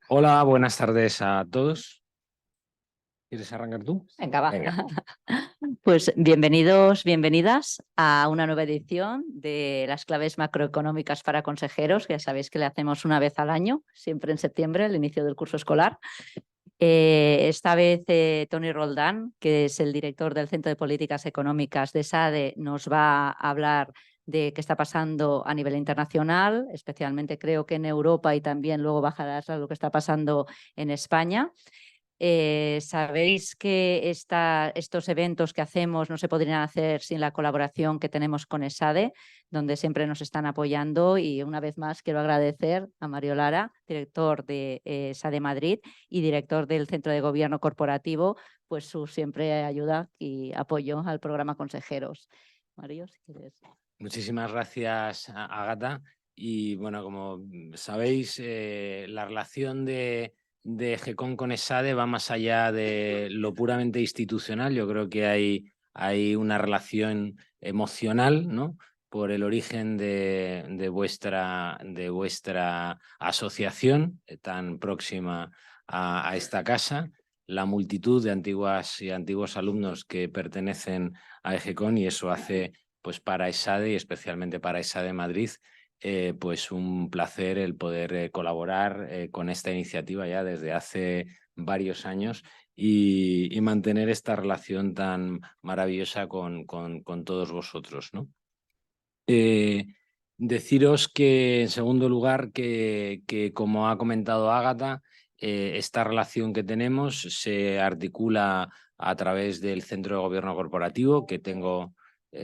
Hola, buenas tardes a todos. ¿Quieres arrancar tú? Venga, va. Venga. Pues bienvenidos, bienvenidas a una nueva edición de las claves macroeconómicas para consejeros, que ya sabéis que le hacemos una vez al año, siempre en septiembre, al inicio del curso escolar. Esta vez Tony Roldán, que es el director del Centro de Políticas Económicas de SADE, nos va a hablar de qué está pasando a nivel internacional, especialmente creo que en Europa, y también luego bajarás a lo que está pasando en España. Sabéis que estos eventos que hacemos no se podrían hacer sin la colaboración que tenemos con ESADE, donde siempre nos están apoyando, y una vez más quiero agradecer a Mario Lara, director de ESADE Madrid y director del Centro de Gobierno Corporativo, pues su siempre ayuda y apoyo al programa Consejeros. Mario, si quieres. Muchísimas gracias, Agata. Y bueno, como sabéis, la relación de GECON con ESADE va más allá de lo puramente institucional. Yo creo que hay una relación emocional, ¿no?, por el origen de vuestra asociación tan próxima a esta casa, la multitud de antiguas y antiguos alumnos que pertenecen a EGECON, y eso hace, pues, para ESADE y especialmente para ESADE Madrid, pues un placer el poder colaborar con esta iniciativa ya desde hace varios años y mantener esta relación tan maravillosa con todos vosotros, ¿no? Deciros que, en segundo lugar, que como ha comentado Ágata, esta relación que tenemos se articula a través del Centro de Gobierno Corporativo, que tengo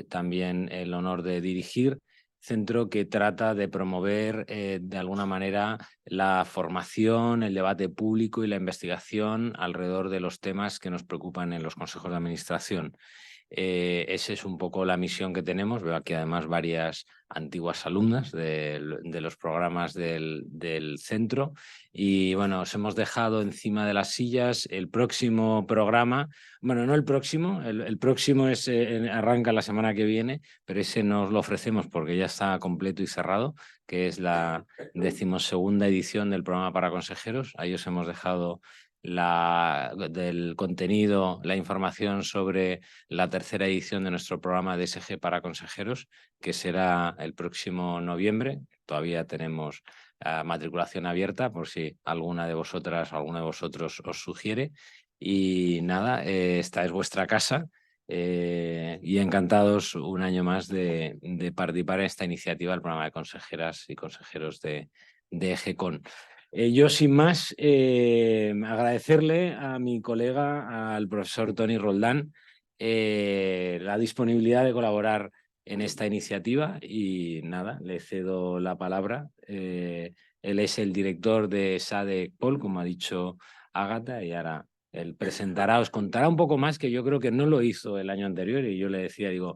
también el honor de dirigir, centro que trata de promover de alguna manera la formación, el debate público y la investigación alrededor de los temas que nos preocupan en los consejos de administración. Esa es un poco la misión que tenemos. Veo aquí además varias antiguas alumnas de los programas del centro, y bueno, os hemos dejado encima de las sillas el próximo programa. Bueno, no el próximo, el próximo arranca la semana que viene, pero ese nos lo ofrecemos porque ya está completo y cerrado, que es la 12ª edición del programa para consejeros. Ahí os hemos dejado del contenido, la información sobre la 3ª edición de nuestro programa de DSG para consejeros, que será el próximo noviembre. Todavía tenemos matriculación abierta por si alguna de vosotras o alguno de vosotros os sugiere. Y nada, esta es vuestra casa, y encantados un año más de participar en esta iniciativa del programa de consejeras y consejeros de EGECON. Yo, sin más, agradecerle a mi colega, al profesor Tony Roldán, la disponibilidad de colaborar en esta iniciativa, y nada, le cedo la palabra. Él es el director de SADE Pol, como ha dicho Ágata, y ahora él presentará, os contará un poco más, que yo creo que no lo hizo el año anterior, y yo le decía, digo,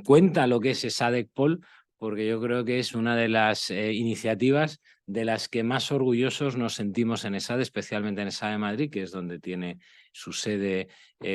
cuenta lo que es SADE Pol, porque yo creo que es una de las iniciativas de las que más orgullosos nos sentimos en ESADE, especialmente en ESADE Madrid, que es donde tiene su sede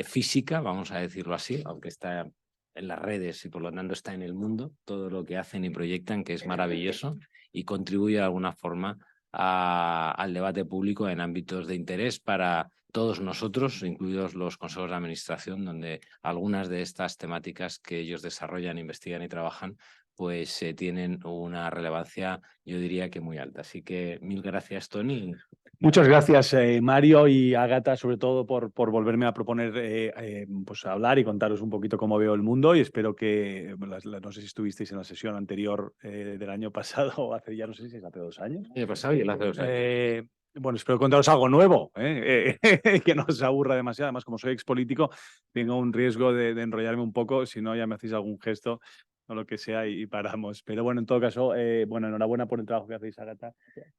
física, vamos a decirlo así, aunque está en las redes y por lo tanto está en el mundo, todo lo que hacen y proyectan, que es maravilloso y contribuye de alguna forma al debate público en ámbitos de interés para todos nosotros, incluidos los consejos de administración, donde algunas de estas temáticas que ellos desarrollan, investigan y trabajan, pues tienen una relevancia, yo diría que muy alta. Así que mil gracias, Tony. Muchas gracias, Mario y Ágata, sobre todo por volverme a proponer pues hablar y contaros un poquito cómo veo el mundo, y espero que, no sé si estuvisteis en la sesión anterior del año pasado, o hace ya no sé si es hace 2 años. El pasado y el hace 2 años. Bueno, espero contaros algo nuevo, que no os aburra demasiado. Además, como soy expolítico, tengo un riesgo de enrollarme un poco, si no ya me hacéis algún gesto o lo que sea y paramos. Pero bueno, en todo caso, bueno, enhorabuena por el trabajo que hacéis, Ágata,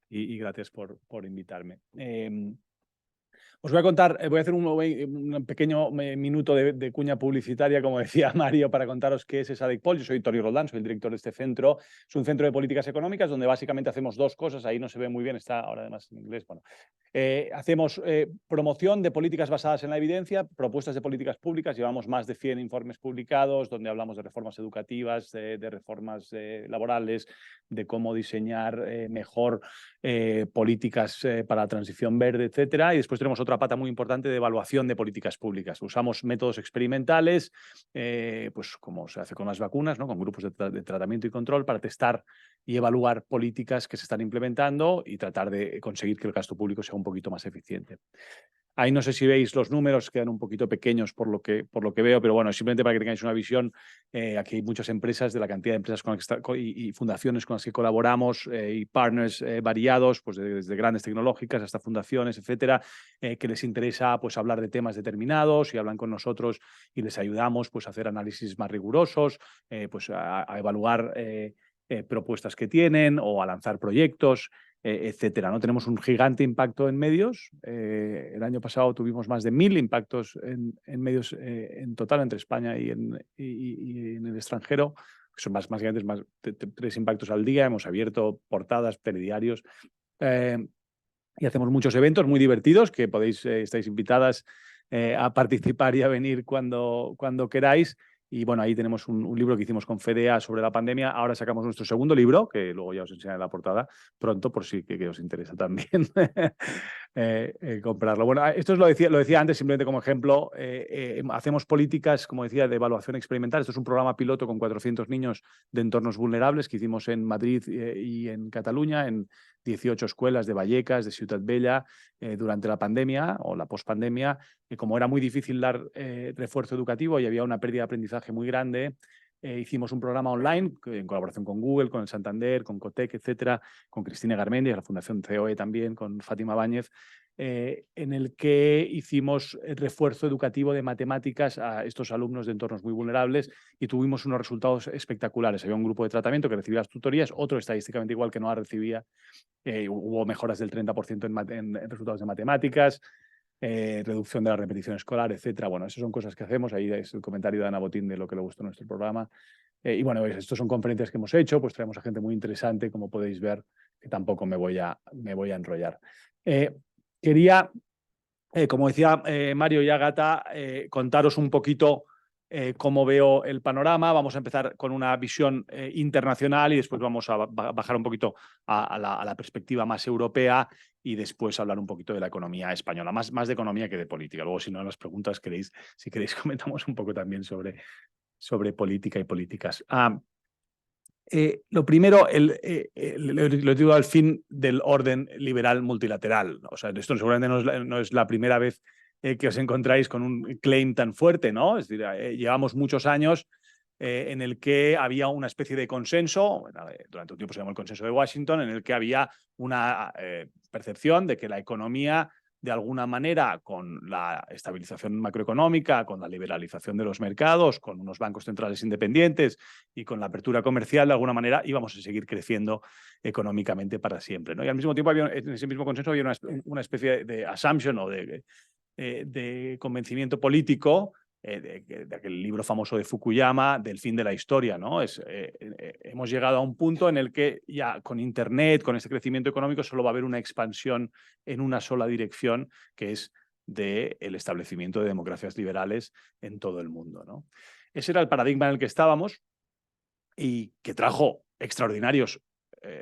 y gracias por invitarme. Os voy a contar, voy a hacer un pequeño minuto de cuña publicitaria, como decía Mario, para contaros qué es SADE Pol. Yo soy Tony Roldán, soy el director de este centro. Es un centro de políticas económicas donde básicamente hacemos 2 cosas. Ahí no se ve muy bien, está ahora además en inglés. Bueno, Hacemos promoción de políticas basadas en la evidencia, propuestas de políticas públicas. Llevamos más de 100 informes publicados donde hablamos de reformas educativas, de reformas laborales, de cómo diseñar mejor políticas para la transición verde, etcétera. Y después tenemos otra pata muy importante de evaluación de políticas públicas. Usamos métodos experimentales, pues como se hace con las vacunas, ¿no? Con grupos de tratamiento y control para testar y evaluar políticas que se están implementando y tratar de conseguir que el gasto público sea un poquito más eficiente. Ahí no sé si veis los números, quedan un poquito pequeños por lo que veo, pero bueno, simplemente para que tengáis una visión, aquí hay muchas empresas, de la cantidad de empresas con las que y fundaciones con las que colaboramos y partners variados, pues desde grandes tecnológicas hasta fundaciones, etcétera, que les interesa pues hablar de temas determinados y hablan con nosotros y les ayudamos pues a hacer análisis más rigurosos, pues a evaluar propuestas que tienen o a lanzar proyectos, etcétera, ¿no? Tenemos un gigante impacto en medios. El año pasado tuvimos más de 1000 impactos en medios en total entre España y en el extranjero, que son más grandes, más de 3 impactos al día. Hemos abierto portadas, telediarios y hacemos muchos eventos muy divertidos que estáis invitadas a participar y a venir cuando queráis. Y bueno, ahí tenemos un libro que hicimos con FEDEA sobre la pandemia. Ahora sacamos nuestro segundo libro, que luego ya os enseñaré la portada pronto, por si que os interesa también comprarlo. Bueno, esto lo decía antes simplemente como ejemplo. Hacemos políticas, como decía, de evaluación experimental. Esto es un programa piloto con 400 niños de entornos vulnerables que hicimos en Madrid y en Cataluña, en 18 escuelas de Vallecas, de Ciutat Bella, durante la pandemia o la pospandemia. Como era muy difícil dar refuerzo educativo y había una pérdida de aprendizaje muy grande, hicimos un programa online en colaboración con Google, con el Santander, con Cotec, etcétera, con Cristina Garmendia, la Fundación COE también, con Fátima Báñez, en el que hicimos refuerzo educativo de matemáticas a estos alumnos de entornos muy vulnerables y tuvimos unos resultados espectaculares. Había un grupo de tratamiento que recibía las tutorías, otro estadísticamente igual que no las recibía. Hubo mejoras del 30% en resultados de matemáticas, reducción de la repetición escolar, etcétera. Bueno, esas son cosas que hacemos. Ahí es el comentario de Ana Botín de lo que le gustó nuestro programa. Y bueno, estos son conferencias que hemos hecho, pues traemos a gente muy interesante, como podéis ver, que tampoco me voy a enrollar. Quería, como decía Mario y Ágata, contaros un poquito cómo veo el panorama. Vamos a empezar con una visión internacional y después vamos a bajar un poquito a la perspectiva más europea y después hablar un poquito de la economía española, más de economía que de política. Luego, si no, en las preguntas si queréis, comentamos un poco también sobre política y políticas. Lo primero, lo digo al fin del orden liberal multilateral. O sea, esto seguramente no es la primera vez que os encontráis con un claim tan fuerte, ¿no? Es decir, llevamos muchos años en el que había una especie de consenso, durante un tiempo se llamó el consenso de Washington, en el que había una percepción de que la economía, de alguna manera, con la estabilización macroeconómica, con la liberalización de los mercados, con unos bancos centrales independientes y con la apertura comercial, de alguna manera íbamos a seguir creciendo económicamente para siempre, ¿no? Y al mismo tiempo, en ese mismo consenso había una especie de assumption o de convencimiento político de aquel libro famoso de Fukuyama, del fin de la historia, ¿no? Hemos llegado a un punto en el que ya con Internet, con este crecimiento económico, solo va a haber una expansión en una sola dirección, que es del establecimiento de democracias liberales en todo el mundo, ¿no? Ese era el paradigma en el que estábamos y que trajo extraordinarios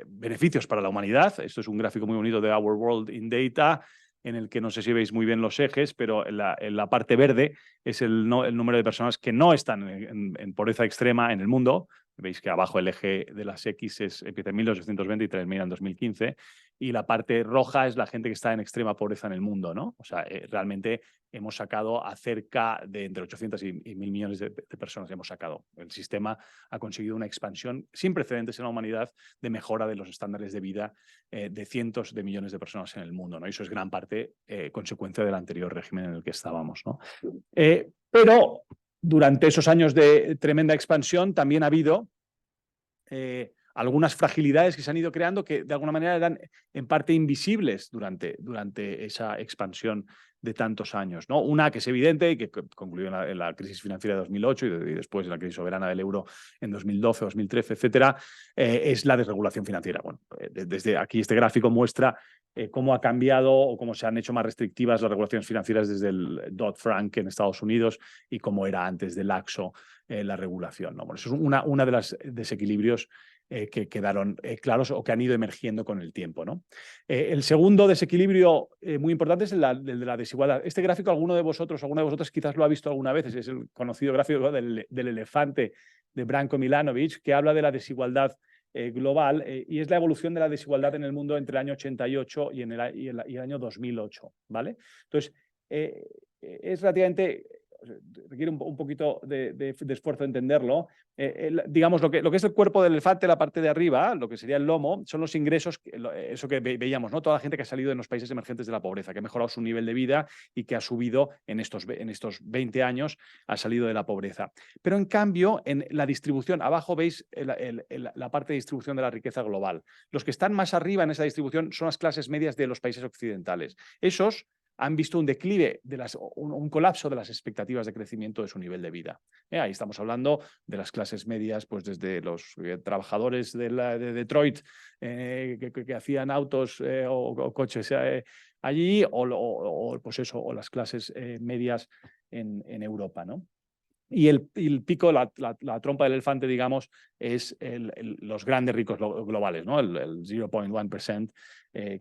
beneficios para la humanidad. Esto es un gráfico muy bonito de Our World in Data, en el que no sé si veis muy bien los ejes, pero en la parte verde es el número de personas que no están en pobreza extrema en el mundo. Veis que abajo el eje de las X empieza en 1820 y termina en 2015. Y la parte roja es la gente que está en extrema pobreza en el mundo, ¿no? O sea, realmente hemos sacado a cerca de entre 800 y 1.000 millones de personas. Hemos sacado. El sistema ha conseguido una expansión sin precedentes en la humanidad de mejora de los estándares de vida de cientos de millones de personas en el mundo, ¿no? Y eso es gran parte consecuencia del anterior régimen en el que estábamos, ¿no? Pero durante esos años de tremenda expansión también ha habido algunas fragilidades que se han ido creando que de alguna manera eran en parte invisibles durante esa expansión de tantos años, ¿no? Una que es evidente y que concluyó en la crisis financiera de 2008 y después en la crisis soberana del euro en 2012, 2013, etcétera, es la desregulación financiera. Bueno, desde aquí este gráfico muestra cómo ha cambiado o cómo se han hecho más restrictivas las regulaciones financieras desde el Dodd-Frank en Estados Unidos y cómo era antes del laxo la regulación, ¿no? Bueno, eso es una de los desequilibrios que quedaron claros o que han ido emergiendo con el tiempo, ¿no? El segundo desequilibrio muy importante es el de la desigualdad. Este gráfico, alguna de vosotras quizás lo ha visto alguna vez, es el conocido gráfico del elefante de Branko Milanovic, que habla de la desigualdad global y es la evolución de la desigualdad en el mundo entre el año 88 y el año 2008, ¿vale? Entonces, es relativamente... requiere un poquito de esfuerzo entenderlo. Digamos, lo que es el cuerpo del elefante, la parte de arriba, lo que sería el lomo, son los ingresos, eso que veíamos, ¿no? Toda la gente que ha salido en los países emergentes de la pobreza, que ha mejorado su nivel de vida y que ha subido en estos 20 años, ha salido de la pobreza. Pero en cambio, en la distribución, abajo veis la parte de distribución de la riqueza global. Los que están más arriba en esa distribución son las clases medias de los países occidentales. Esos han visto un declive, un colapso de las expectativas de crecimiento de su nivel de vida. Ahí estamos hablando de las clases medias, pues desde los trabajadores de Detroit que hacían autos o coches allí, pues eso, o las clases medias en Europa, ¿no? Y el pico, la trompa del elefante, digamos, es los grandes ricos globales, ¿no? El 0.1%,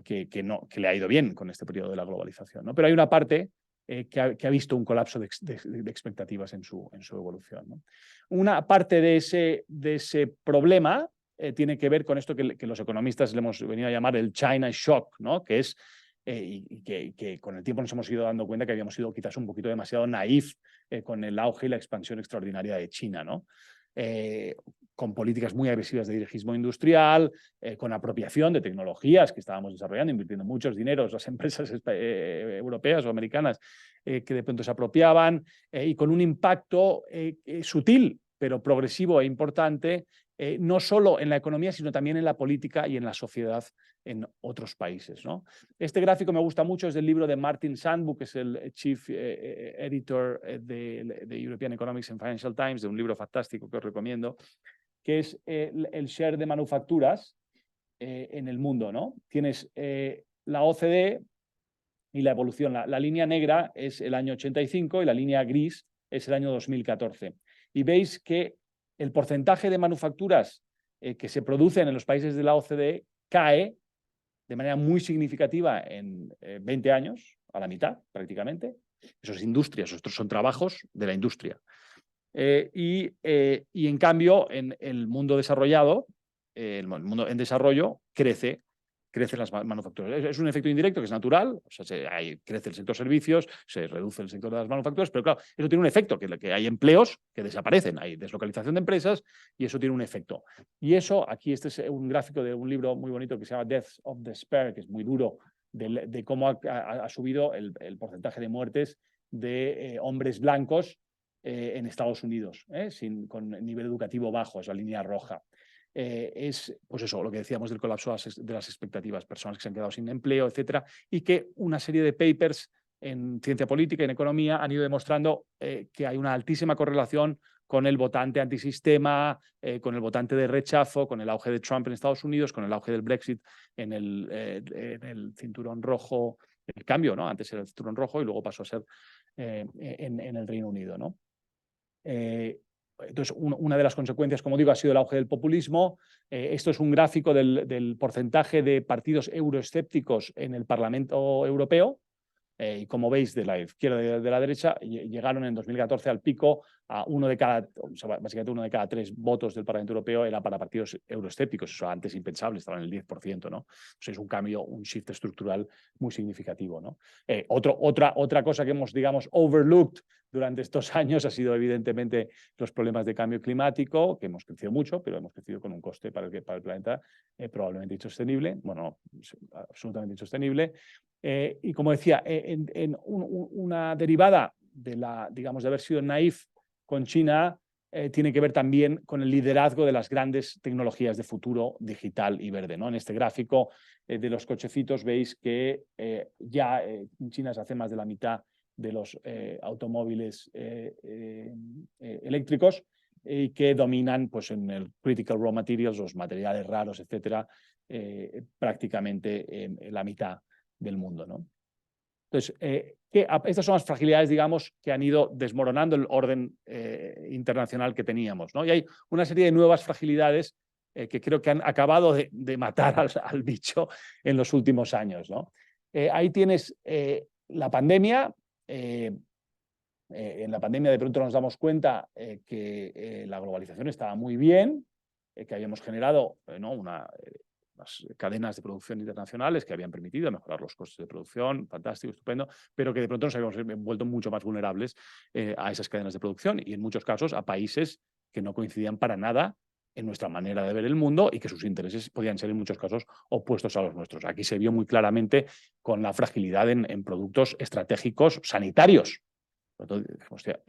que le ha ido bien con este periodo de la globalización, ¿no? Pero hay una parte que ha visto un colapso de expectativas en su evolución, ¿no? Una parte de ese problema tiene que ver con esto que los economistas le hemos venido a llamar el China Shock, ¿no? Que es y que con el tiempo nos hemos ido dando cuenta que habíamos sido quizás un poquito demasiado naif con el auge y la expansión extraordinaria de China, ¿no? Con políticas muy agresivas de dirigismo industrial, con apropiación de tecnologías que estábamos desarrollando, invirtiendo muchos dineros las empresas europeas o americanas que de pronto se apropiaban, y con un impacto sutil, pero progresivo e importante, no solo en la economía, sino también en la política y en la sociedad en otros países, ¿no? Este gráfico me gusta mucho, es del libro de Martin Sandbu, que es el Chief Editor de European Economics and Financial Times, de un libro fantástico que os recomiendo, que es el share de manufacturas en el mundo, ¿no? Tienes la OCDE y la evolución. La línea negra es el año 85 y la línea gris es el año 2014. Y veis que el porcentaje de manufacturas que se producen en los países de la OCDE cae de manera muy significativa en 20 años, a la mitad prácticamente. Eso es industria, esos son trabajos de la industria. Y en cambio, en el mundo desarrollado, el mundo en desarrollo, crecen las manufacturas. Es un efecto indirecto que es natural, o sea, crece el sector servicios, se reduce el sector de las manufacturas, pero claro, eso tiene un efecto, que hay empleos que desaparecen, hay deslocalización de empresas y eso tiene un efecto. Y eso, aquí este es un gráfico de un libro muy bonito que se llama Deaths of Despair, que es muy duro, de cómo ha subido el porcentaje de muertes de hombres blancos en Estados Unidos, con nivel educativo bajo, es la línea roja. Es, pues eso, lo que decíamos del colapso de las expectativas, personas que se han quedado sin empleo, etcétera, y que una serie de papers en ciencia política y en economía han ido demostrando que hay una altísima correlación con el votante antisistema, con el votante de rechazo, con el auge de Trump en Estados Unidos, con el auge del Brexit en el cinturón rojo, el cambio, ¿no? Antes era el cinturón rojo y luego pasó a ser en el Reino Unido, ¿no? Entonces, una de las consecuencias, como digo, ha sido el auge del populismo. Esto es un gráfico del porcentaje de partidos euroescépticos en el Parlamento Europeo. Y como veis, de la izquierda y de la derecha, llegaron en 2014 al pico a básicamente uno de cada 3 votos del Parlamento Europeo era para partidos euroescépticos. Eso antes impensable, estaba en el 10%, ¿no? Pues es un cambio, un shift estructural muy significativo, ¿no? Otra cosa que hemos, digamos, overlooked durante estos años ha sido evidentemente los problemas de cambio climático, que hemos crecido mucho, pero hemos crecido con un coste para el planeta probablemente insostenible, bueno, absolutamente insostenible. Y como decía, una derivada de digamos, de haber sido naif con China, tiene que ver también con el liderazgo de las grandes tecnologías de futuro digital y verde, ¿no? En este gráfico de los cochecitos veis que ya en China se hace más de la mitad de los automóviles eléctricos y que dominan pues, en el critical raw materials, los materiales raros, etcétera, prácticamente en la mitad del mundo, ¿no? Entonces, estas son las fragilidades, digamos, que han ido desmoronando el orden internacional que teníamos, ¿no? Y hay una serie de nuevas fragilidades que creo que han acabado de matar al bicho en los últimos años, ¿no? Ahí tienes la pandemia. En la pandemia de pronto nos damos cuenta que la globalización estaba muy bien, que habíamos generado ¿no? unas cadenas de producción internacionales que habían permitido mejorar los costes de producción, fantástico, estupendo, pero que de pronto nos habíamos vuelto mucho más vulnerables a esas cadenas de producción y en muchos casos a países que no coincidían para nada en nuestra manera de ver el mundo y que sus intereses podían ser en muchos casos opuestos a los nuestros. Aquí se vio muy claramente con la fragilidad en productos estratégicos sanitarios. Hostia,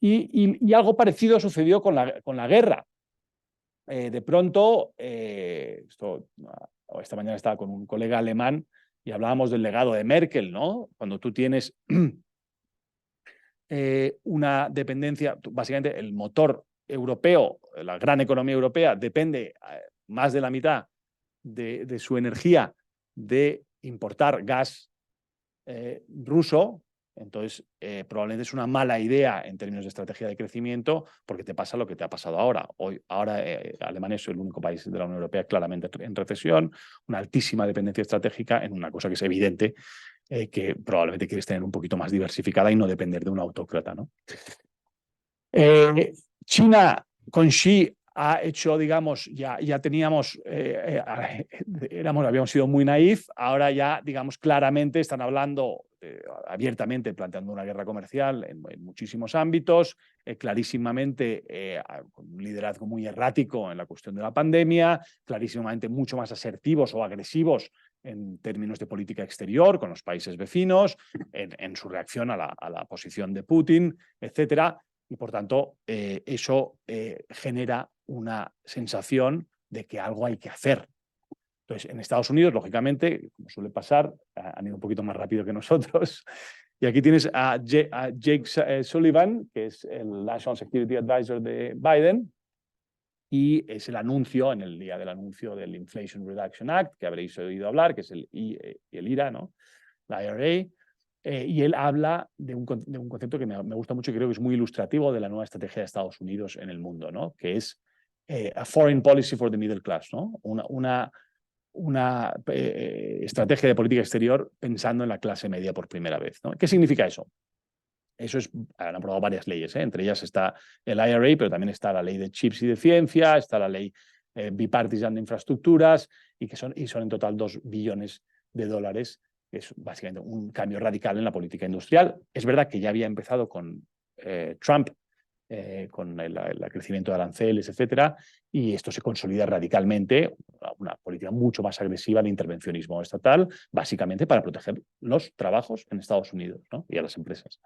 y algo parecido sucedió con la guerra. De pronto, esta mañana estaba con un colega alemán y hablábamos del legado de Merkel, ¿no? Cuando tú tienes una dependencia, básicamente el motor europeo, la gran economía europea, depende más de la mitad de su energía de importar gas ruso. Entonces, probablemente es una mala idea en términos de estrategia de crecimiento porque te pasa lo que te ha pasado ahora. Ahora Alemania es el único país de la Unión Europea claramente en recesión, una altísima dependencia estratégica en una cosa que es evidente que probablemente quieres tener un poquito más diversificada y no depender de un autócrata, ¿no? China con Xi ha hecho, digamos, ya teníamos, habíamos sido muy naif, ahora ya, digamos, claramente están hablando abiertamente, planteando una guerra comercial en muchísimos ámbitos, clarísimamente con un liderazgo muy errático en la cuestión de la pandemia, clarísimamente mucho más asertivos o agresivos en términos de política exterior con los países vecinos, en su reacción a la posición de Putin, etcétera. Y por tanto, eso genera una sensación de que algo hay que hacer. Entonces, en Estados Unidos, lógicamente, como suele pasar, han ido un poquito más rápido que nosotros. Y aquí tienes a Jake Sullivan, que es el National Security Advisor de Biden, y es el anuncio, en el día del anuncio del Inflation Reduction Act, que habréis oído hablar, que es el IRA, ¿no? La IRA. Y él habla de un concepto que me gusta mucho y creo que es muy ilustrativo de la nueva estrategia de Estados Unidos en el mundo, ¿no? Que es a foreign policy for the middle class, ¿no? Una estrategia de política exterior pensando en la clase media por primera vez, ¿no? ¿Qué significa eso? Eso es, han aprobado varias leyes, entre ellas está el IRA, pero también está la ley de chips y de ciencia, está la ley bipartisan de infraestructuras y son en total $2 billones, que es básicamente un cambio radical en la política industrial. Es verdad que ya había empezado con Trump, con el crecimiento de aranceles, etcétera, y esto se consolida radicalmente, una política mucho más agresiva de intervencionismo estatal, básicamente para proteger los trabajos en Estados Unidos, ¿no? Y a las empresas.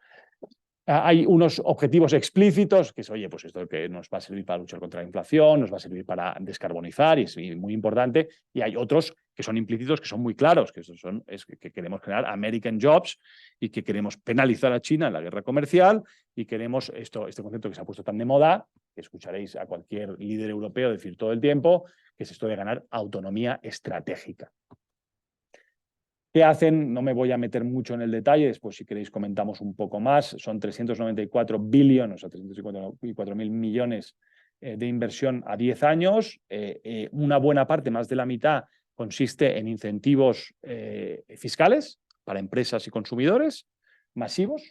Hay unos objetivos explícitos, que es, oye, pues esto que nos va a servir para luchar contra la inflación, nos va a servir para descarbonizar, y es muy importante. Y hay otros que son implícitos, que son muy claros, que es que queremos generar American Jobs y que queremos penalizar a China en la guerra comercial y queremos este concepto que se ha puesto tan de moda, que escucharéis a cualquier líder europeo decir todo el tiempo, que es esto de ganar autonomía estratégica. ¿Qué hacen? No me voy a meter mucho en el detalle, después si queréis comentamos un poco más. Son 394 billones, o sea, 354.000 millones de inversión a 10 años. Una buena parte, más de la mitad, consiste en incentivos fiscales para empresas y consumidores masivos.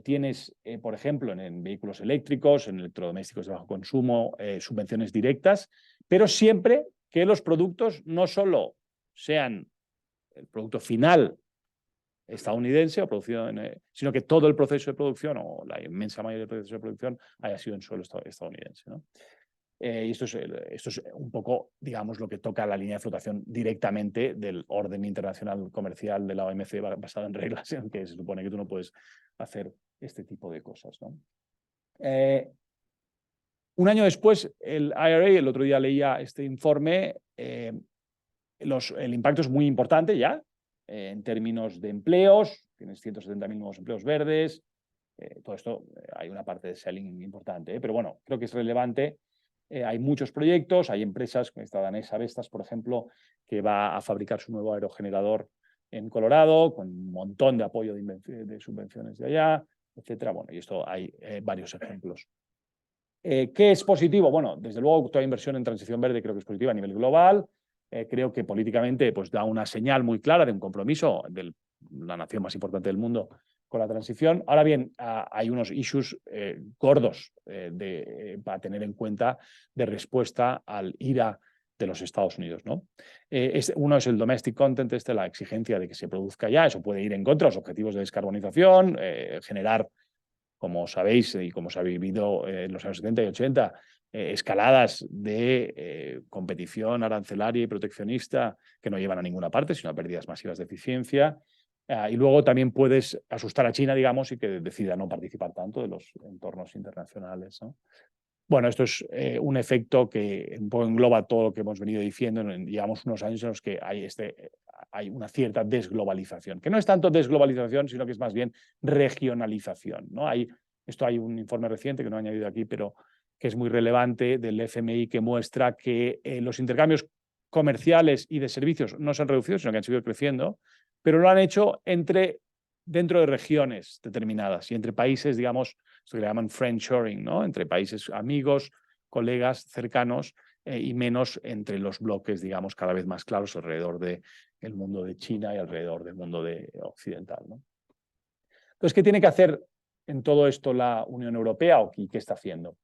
Tienes, por ejemplo, en vehículos eléctricos, en electrodomésticos de bajo consumo, subvenciones directas, pero siempre que los productos no solo sean el producto final estadounidense o producido sino que todo el proceso de producción o la inmensa mayoría del proceso de producción haya sido en suelo estadounidense, ¿no? Y esto es un poco, digamos, lo que toca la línea de flotación directamente del orden internacional comercial de la OMC basado en reglas en que se supone que tú no puedes hacer este tipo de cosas, ¿no? Un año después, el IRA, el otro día leía este informe, el impacto es muy importante ya, en términos de empleos, tienes 170.000 nuevos empleos verdes, todo esto, hay una parte de selling importante, pero bueno, creo que es relevante. Hay muchos proyectos, hay empresas, como esta danesa Vestas, por ejemplo, que va a fabricar su nuevo aerogenerador en Colorado, con un montón de apoyo de subvenciones de allá, etcétera. Bueno, y esto hay varios ejemplos. ¿Qué es positivo? Bueno, desde luego, toda inversión en transición verde creo que es positiva a nivel global. Creo que políticamente pues, da una señal muy clara de un compromiso de la nación más importante del mundo con la transición. Ahora bien, hay unos issues gordos para tener en cuenta de respuesta al IRA de los Estados Unidos, ¿no? Uno es el domestic content, la exigencia de que se produzca ya. Eso puede ir en contra de los objetivos de descarbonización, generar, como sabéis y como se ha vivido en los años 70 y 80, escaladas de competición arancelaria y proteccionista que no llevan a ninguna parte, sino a pérdidas masivas de eficiencia. Y luego también puedes asustar a China, digamos, y que decida no participar tanto de los entornos internacionales, ¿no? Bueno, esto es un efecto que un poco engloba todo lo que hemos venido diciendo. Llevamos unos años en los que hay una cierta desglobalización, que no es tanto desglobalización, sino que es más bien regionalización, ¿no? Hay un informe reciente que no he añadido aquí, pero que es muy relevante, del FMI, que muestra que los intercambios comerciales y de servicios no se han reducido, sino que han seguido creciendo, pero lo han hecho dentro de regiones determinadas y entre países, digamos, esto que le llaman friendshoring, ¿no? Entre países amigos, colegas, cercanos, y menos entre los bloques, digamos, cada vez más claros alrededor del mundo de China y alrededor del mundo occidental, ¿no? Entonces, ¿qué tiene que hacer en todo esto la Unión Europea y qué está haciendo?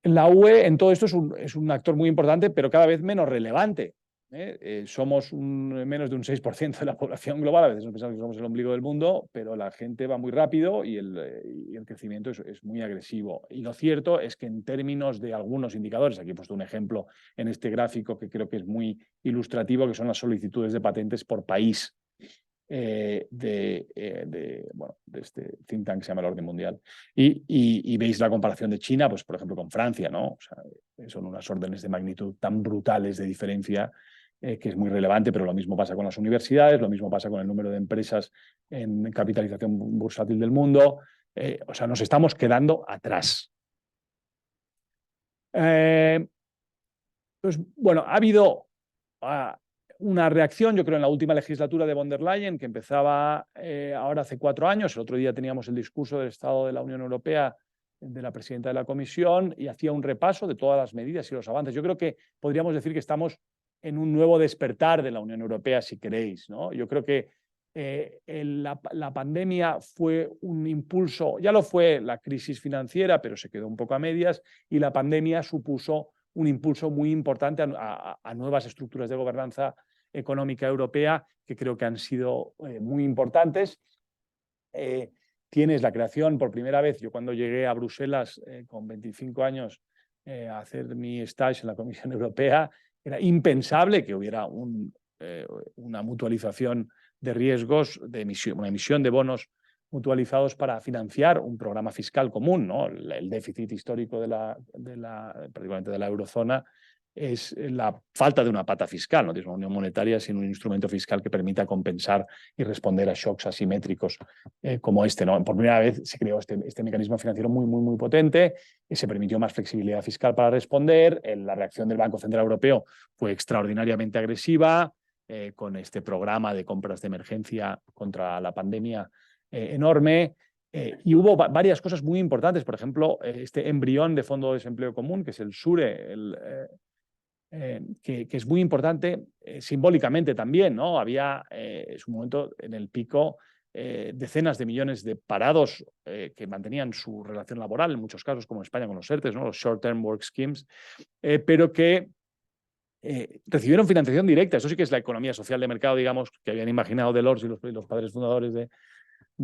La UE en todo esto es un actor muy importante, pero cada vez menos relevante. Somos menos de un 6% de la población global. A veces nos pensamos que somos el ombligo del mundo, pero la gente va muy rápido y el crecimiento es muy agresivo. Y lo cierto es que en términos de algunos indicadores, aquí he puesto un ejemplo en este gráfico que creo que es muy ilustrativo, que son las solicitudes de patentes por país de este think tank que se llama el Orden Mundial. Y veis la comparación de China, pues por ejemplo con Francia, ¿no? O sea, son unas órdenes de magnitud tan brutales de diferencia que es muy relevante, pero lo mismo pasa con las universidades, lo mismo pasa con el número de empresas en capitalización bursátil del mundo. O sea, nos estamos quedando atrás. Pues bueno, ha habido una reacción, yo creo, en la última legislatura de von der Leyen, que empezaba ahora hace 4 años. El otro día teníamos el discurso del Estado de la Unión Europea de la presidenta de la Comisión y hacía un repaso de todas las medidas y los avances. Yo creo que podríamos decir que estamos en un nuevo despertar de la Unión Europea, si queréis, ¿no? Yo creo que la pandemia fue un impulso, ya lo fue la crisis financiera, pero se quedó un poco a medias, y la pandemia supuso un impulso muy importante a nuevas estructuras de gobernanza económica europea que creo que han sido muy importantes. Tienes la creación por primera vez. Yo cuando llegué a Bruselas con 25 años a hacer mi stage en la Comisión Europea, era impensable que hubiera una mutualización de riesgos, una emisión de bonos mutualizados para financiar un programa fiscal común, ¿no? El déficit histórico particularmente de la eurozona es la falta de una pata fiscal. No tienes una unión monetaria sin un instrumento fiscal que permita compensar y responder a shocks asimétricos como este, ¿no? Por primera vez se creó este mecanismo financiero muy potente y se permitió más flexibilidad fiscal para responder. La reacción del Banco Central Europeo fue extraordinariamente agresiva, con este programa de compras de emergencia contra la pandemia enorme. Y hubo varias cosas muy importantes. Por ejemplo, este embrión de Fondo de Desempleo Común, que es el SURE, que es muy importante simbólicamente también, ¿no? Había en su momento, en el pico, decenas de millones de parados que mantenían su relación laboral, en muchos casos, como en España con los ERTES, ¿no? Los Short Term Work Schemes, pero que recibieron financiación directa. Eso sí que es la economía social de mercado, digamos, que habían imaginado Delors y los padres fundadores de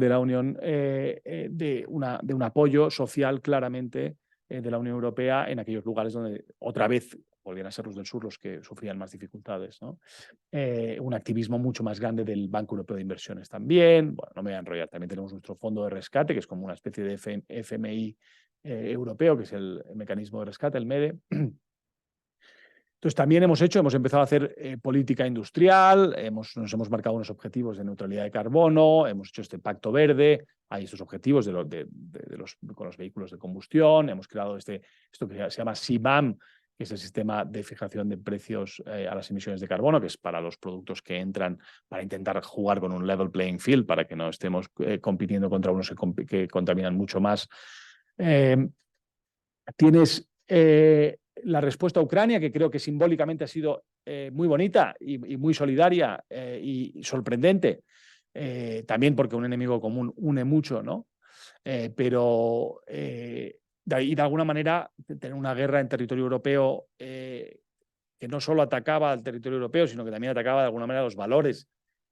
la Unión, de un apoyo social claramente de la Unión Europea en aquellos lugares donde otra vez volvían a ser los del sur los que sufrían más dificultades, ¿no? Un activismo mucho más grande del Banco Europeo de Inversiones también. Bueno, no me voy a enrollar. También tenemos nuestro fondo de rescate, que es como una especie de FMI europeo, que es el mecanismo de rescate, el MEDE. Entonces también hemos empezado a hacer política industrial, nos hemos marcado unos objetivos de neutralidad de carbono, hemos hecho este pacto verde, hay estos objetivos con los vehículos de combustión, hemos creado esto que se llama CBAM, que es el sistema de fijación de precios a las emisiones de carbono, que es para los productos que entran, para intentar jugar con un level playing field, para que no estemos compitiendo contra unos que contaminan mucho más. Tienes la respuesta a Ucrania, que creo que simbólicamente ha sido muy bonita y muy solidaria y sorprendente, también porque un enemigo común une mucho, ¿no? Pero de alguna manera tener una guerra en territorio europeo que no solo atacaba al territorio europeo, sino que también atacaba de alguna manera los valores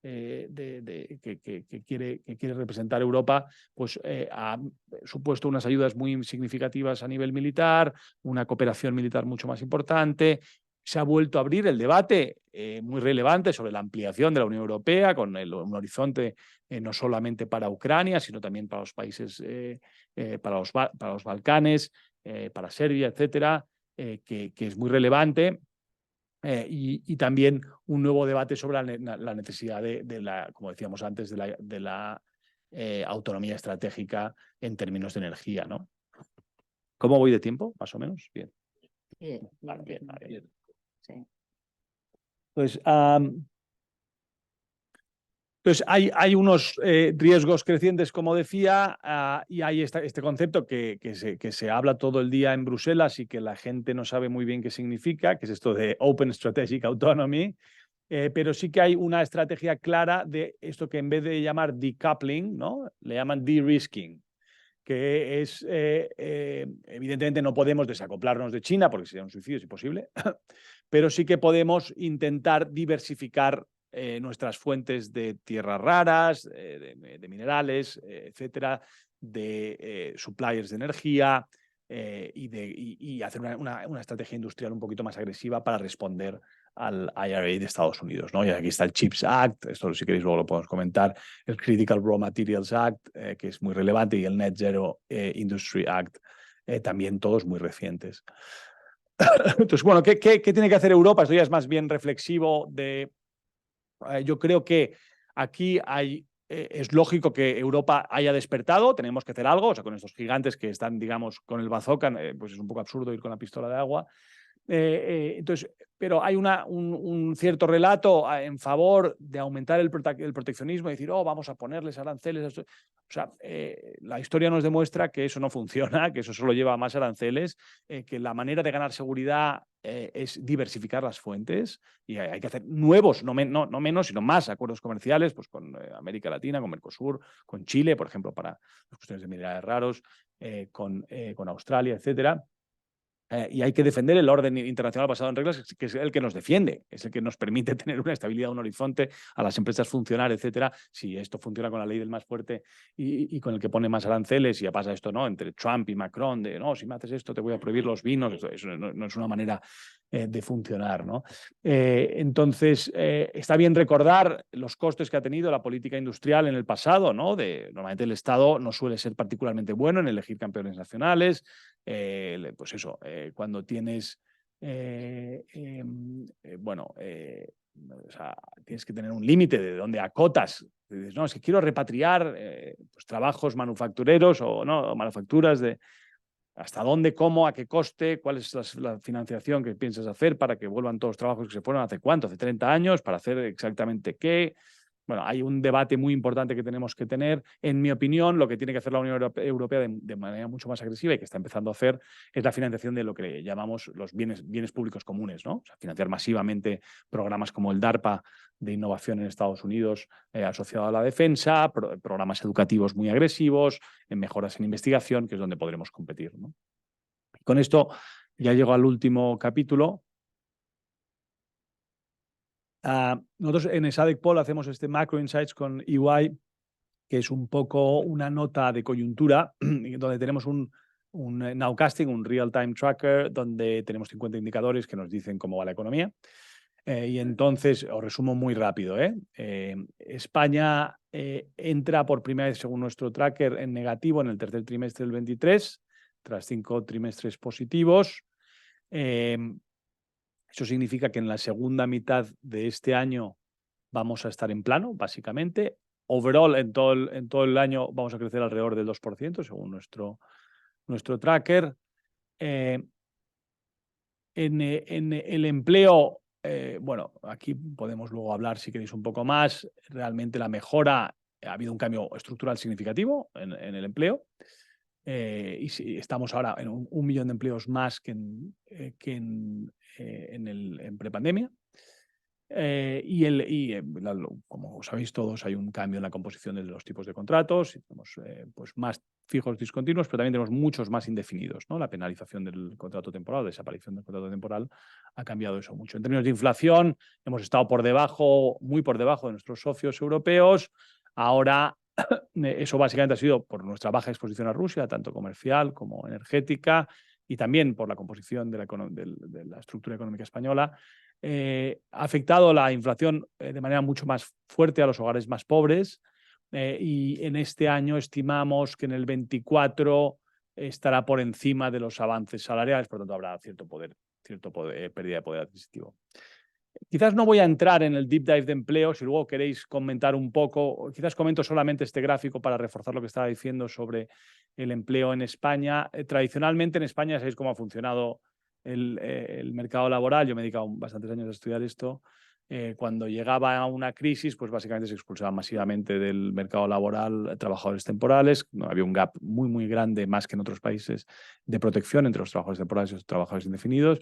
que quiere representar Europa, pues ha supuesto unas ayudas muy significativas a nivel militar, una cooperación militar mucho más importante. Se ha vuelto a abrir el debate muy relevante sobre la ampliación de la Unión Europea con un horizonte no solamente para Ucrania, sino también para los países, para los Balcanes, para Serbia, etcétera, que es muy relevante. Y también un nuevo debate sobre la necesidad como decíamos antes, de la autonomía estratégica en términos de energía, ¿no? ¿Cómo voy de tiempo, más o menos? Bien. Bien, Vale, bien. sí. Pues, Entonces, hay unos riesgos crecientes, como decía, y hay este concepto que se habla todo el día en Bruselas y que la gente no sabe muy bien qué significa, que es esto de Open Strategic Autonomy, pero sí que hay una estrategia clara de esto que en vez de llamar decoupling, ¿no? Le llaman de-risking, que es, evidentemente no podemos desacoplarnos de China, porque sería un suicidio, es imposible, pero sí que podemos intentar diversificar nuestras fuentes de tierras raras, de minerales, etcétera, de suppliers de energía y hacer una estrategia industrial un poquito más agresiva para responder al IRA de Estados Unidos, ¿no? Y aquí está el CHIPS Act, esto si queréis luego lo podemos comentar, el Critical Raw Materials Act, que es muy relevante, y el Net Zero Industry Act, también todos muy recientes. Entonces, bueno, ¿qué tiene que hacer Europa? Esto ya es más bien reflexivo yo creo que aquí es lógico que Europa haya despertado, tenemos que hacer algo, o sea, con estos gigantes que están, digamos, con el bazooka, pues es un poco absurdo ir con la pistola de agua. Entonces, pero hay un cierto relato en favor de aumentar el proteccionismo y decir, vamos a ponerles aranceles. O sea, la historia nos demuestra que eso no funciona, que eso solo lleva a más aranceles, que la manera de ganar seguridad es diversificar las fuentes y hay que hacer nuevos, no menos, sino más acuerdos comerciales, pues con América Latina, con Mercosur, con Chile, por ejemplo, para las cuestiones de minerales raros, con Australia, etcétera. Y hay que defender el orden internacional basado en reglas, que es el que nos defiende, es el que nos permite tener una estabilidad, un horizonte, a las empresas funcionar, etcétera. Si esto funciona con la ley del más fuerte y con el que pone más aranceles, y ya pasa esto, ¿no? Entre Trump y Macron, de no, si me haces esto te voy a prohibir los vinos, eso no es una manera de funcionar, ¿no? Entonces, está bien recordar los costes que ha tenido la política industrial en el pasado, ¿no? Normalmente el Estado no suele ser particularmente bueno en elegir campeones nacionales. Pues eso, cuando tienes, o sea, tienes que tener un límite de donde acotas. Dices, no, es que quiero repatriar pues, trabajos manufactureros o no, manufacturas de hasta dónde, cómo, a qué coste, cuál es la financiación que piensas hacer para que vuelvan todos los trabajos que se fueron hace cuánto, hace 30 años, para hacer exactamente qué. Bueno, hay un debate muy importante que tenemos que tener. En mi opinión, lo que tiene que hacer la Unión Europea de manera mucho más agresiva y que está empezando a hacer es la financiación de lo que llamamos los bienes públicos comunes, ¿no? O sea, financiar masivamente programas como el DARPA de innovación en Estados Unidos asociado a la defensa, programas educativos muy agresivos, mejoras en investigación, que es donde podremos competir, ¿no? Con esto ya llego al último capítulo. Nosotros en SADC Pol hacemos este Macro Insights con EY, que es un poco una nota de coyuntura, donde tenemos un nowcasting, un real-time tracker, donde tenemos 50 indicadores que nos dicen cómo va la economía. Y entonces, os resumo muy rápido. España entra por primera vez, según nuestro tracker, en negativo en el tercer trimestre del 23, tras 5 trimestres positivos. Eso significa que en la segunda mitad de este año vamos a estar en plano, básicamente. Overall, en todo el año vamos a crecer alrededor del 2%, según nuestro tracker. En el empleo, bueno, aquí podemos luego hablar, si queréis, un poco más. Realmente la mejora, ha habido un cambio estructural significativo en el empleo. Y si estamos ahora en un millón de empleos más que en prepandemia. Como sabéis todos, hay un cambio en la composición de los tipos de contratos. Tenemos pues más fijos discontinuos, pero también tenemos muchos más indefinidos, ¿no? La penalización del contrato temporal, la desaparición del contrato temporal ha cambiado eso mucho. En términos de inflación, hemos estado muy por debajo de nuestros socios europeos. Ahora, eso básicamente ha sido por nuestra baja exposición a Rusia, tanto comercial como energética, y también por la composición de la estructura económica española. Ha afectado la inflación de manera mucho más fuerte a los hogares más pobres, y en este año estimamos que en el 24 estará por encima de los avances salariales, por lo tanto habrá cierto pérdida de poder adquisitivo. Quizás no voy a entrar en el deep dive de empleo, si luego queréis comentar un poco, quizás comento solamente este gráfico para reforzar lo que estaba diciendo sobre el empleo en España. Tradicionalmente en España, sabéis cómo ha funcionado el mercado laboral. Yo me he dedicado bastantes años a estudiar esto. Cuando llegaba a una crisis, pues básicamente se expulsaban masivamente del mercado laboral trabajadores temporales. No, había un gap muy, muy grande, más que en otros países, de protección entre los trabajadores temporales y los trabajadores indefinidos.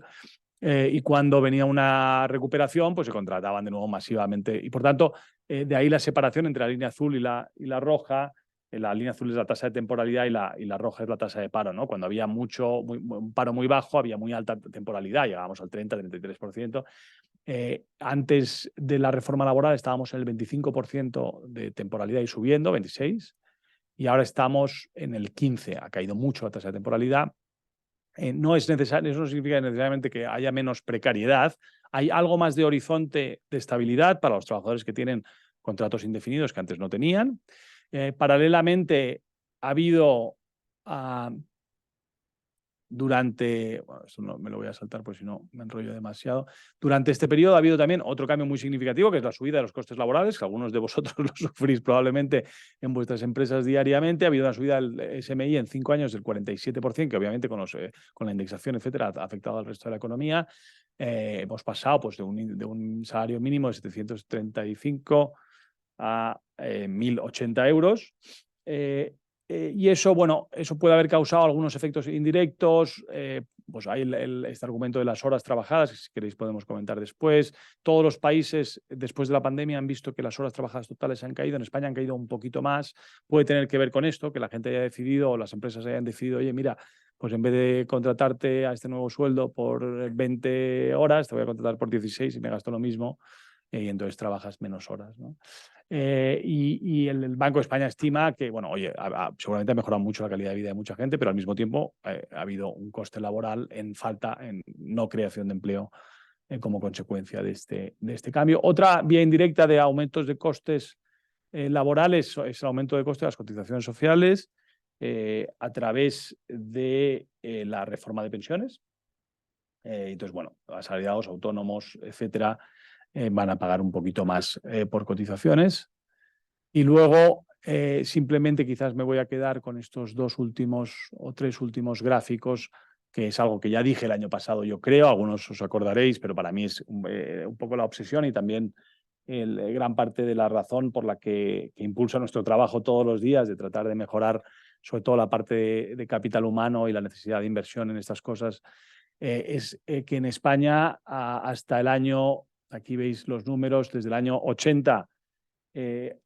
Y cuando venía una recuperación, pues se contrataban de nuevo masivamente. Y por tanto, de ahí la separación entre la línea azul y la roja. La línea azul es la tasa de temporalidad y la roja es la tasa de paro, ¿no? Cuando había un paro muy bajo, había muy alta temporalidad, llegábamos al 30-33%. Antes de la reforma laboral estábamos en el 25% de temporalidad y subiendo, 26%, y ahora estamos en el 15%. Ha caído mucho la tasa de temporalidad. No es necesario, eso no significa necesariamente que haya menos precariedad. Hay algo más de horizonte de estabilidad para los trabajadores que tienen contratos indefinidos que antes no tenían. Paralelamente, ha habido bueno, esto no me lo voy a saltar porque si no me enrollo demasiado. Durante este periodo ha habido también otro cambio muy significativo, que es la subida de los costes laborales, que algunos de vosotros lo sufrís probablemente en vuestras empresas diariamente. Ha habido una subida del SMI en 5 años del 47%, que obviamente con la indexación, etcétera, ha afectado al resto de la economía. Hemos pasado pues, de un salario mínimo de 735 a 1.080 euros. Y eso, bueno, eso puede haber causado algunos efectos indirectos. Pues hay este argumento de las horas trabajadas, que si queréis podemos comentar después. Todos los países después de la pandemia han visto que las horas trabajadas totales han caído. En España han caído un poquito más. Puede tener que ver con esto, que la gente haya decidido o las empresas hayan decidido, oye, mira, pues en vez de contratarte a este nuevo sueldo por 20 horas, te voy a contratar por 16 y me gasto lo mismo. Y entonces trabajas menos horas, ¿no? Y el Banco de España estima que, bueno, oye, seguramente ha mejorado mucho la calidad de vida de mucha gente, pero al mismo tiempo ha habido un coste laboral en no creación de empleo como consecuencia de este cambio. Otra vía indirecta de aumentos de costes laborales es el aumento de costes de las cotizaciones sociales a través de la reforma de pensiones. Entonces, bueno, asalariados, autónomos, etcétera, van a pagar un poquito más por cotizaciones. Y luego, simplemente quizás me voy a quedar con estos 2 últimos o 3 últimos gráficos, que es algo que ya dije el año pasado, yo creo, algunos os acordaréis, pero para mí es un poco la obsesión y también gran parte de la razón por la que impulsa nuestro trabajo todos los días, de tratar de mejorar sobre todo la parte de capital humano y la necesidad de inversión en estas cosas. Es que en España hasta el año, aquí veis los números, desde el año 80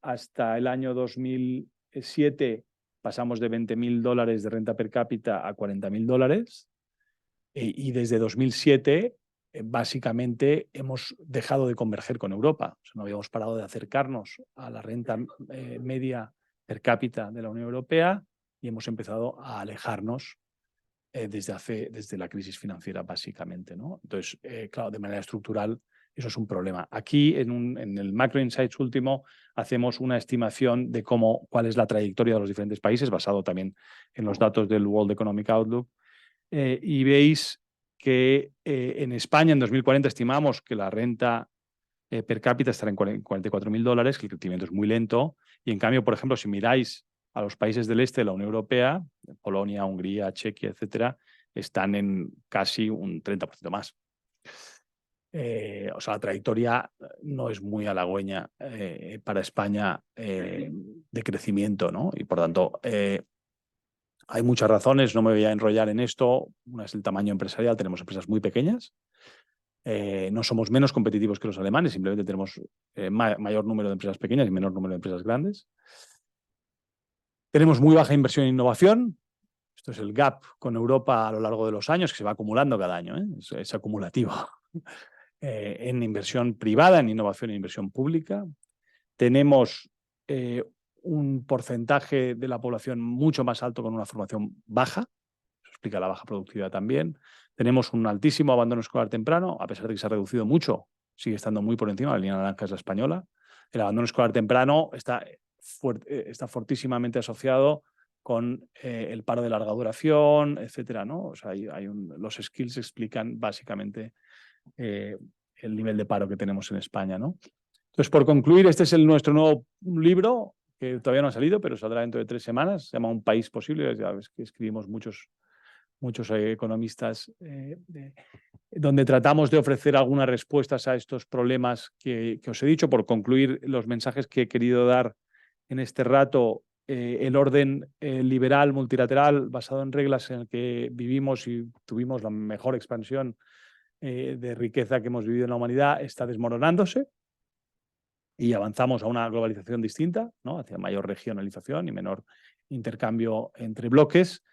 hasta el año 2007 pasamos de $20.000 de renta per cápita a $40.000, y desde 2007 básicamente hemos dejado de converger con Europa. O sea, no habíamos parado de acercarnos a la renta media per cápita de la Unión Europea y hemos empezado a alejarnos desde la crisis financiera, básicamente, ¿no? Entonces, claro, de manera estructural, eso es un problema. Aquí, en el Macro Insights último, hacemos una estimación de cuál es la trayectoria de los diferentes países, basado también en los datos del World Economic Outlook. Y veis que en España, en 2040, estimamos que la renta per cápita estará en $44.000, que el crecimiento es muy lento. Y en cambio, por ejemplo, si miráis a los países del este de la Unión Europea, Polonia, Hungría, Chequia, etcétera, están en casi un 30% más. O sea, la trayectoria no es muy halagüeña para España de crecimiento, ¿no? Y por tanto, hay muchas razones, no me voy a enrollar en esto. Una es el tamaño empresarial, tenemos empresas muy pequeñas. No somos menos competitivos que los alemanes, simplemente tenemos mayor número de empresas pequeñas y menor número de empresas grandes. Tenemos muy baja inversión en innovación. Esto es el gap con Europa a lo largo de los años, que se va acumulando cada año, es acumulativo. En inversión privada, en innovación e inversión pública. Tenemos un porcentaje de la población mucho más alto con una formación baja. Eso explica la baja productividad también. Tenemos un altísimo abandono escolar temprano, a pesar de que se ha reducido mucho, sigue estando muy por encima, la línea naranja es la española. El abandono escolar temprano está fortísimamente asociado con el paro de larga duración, etcétera, ¿no? O sea, los skills explican básicamente el nivel de paro que tenemos en España, ¿no? Entonces, por concluir, este es nuestro nuevo libro, que todavía no ha salido, pero saldrá dentro de 3 semanas. Se llama Un país posible. Ya ves que escribimos muchos economistas, donde tratamos de ofrecer algunas respuestas a estos problemas que os he dicho. Por concluir, los mensajes que he querido dar en este rato, el orden liberal, multilateral, basado en reglas en el que vivimos y tuvimos la mejor expansión de riqueza que hemos vivido en la humanidad, está desmoronándose. Y avanzamos a una globalización distinta, ¿no? Hacia mayor regionalización y menor intercambio entre bloques.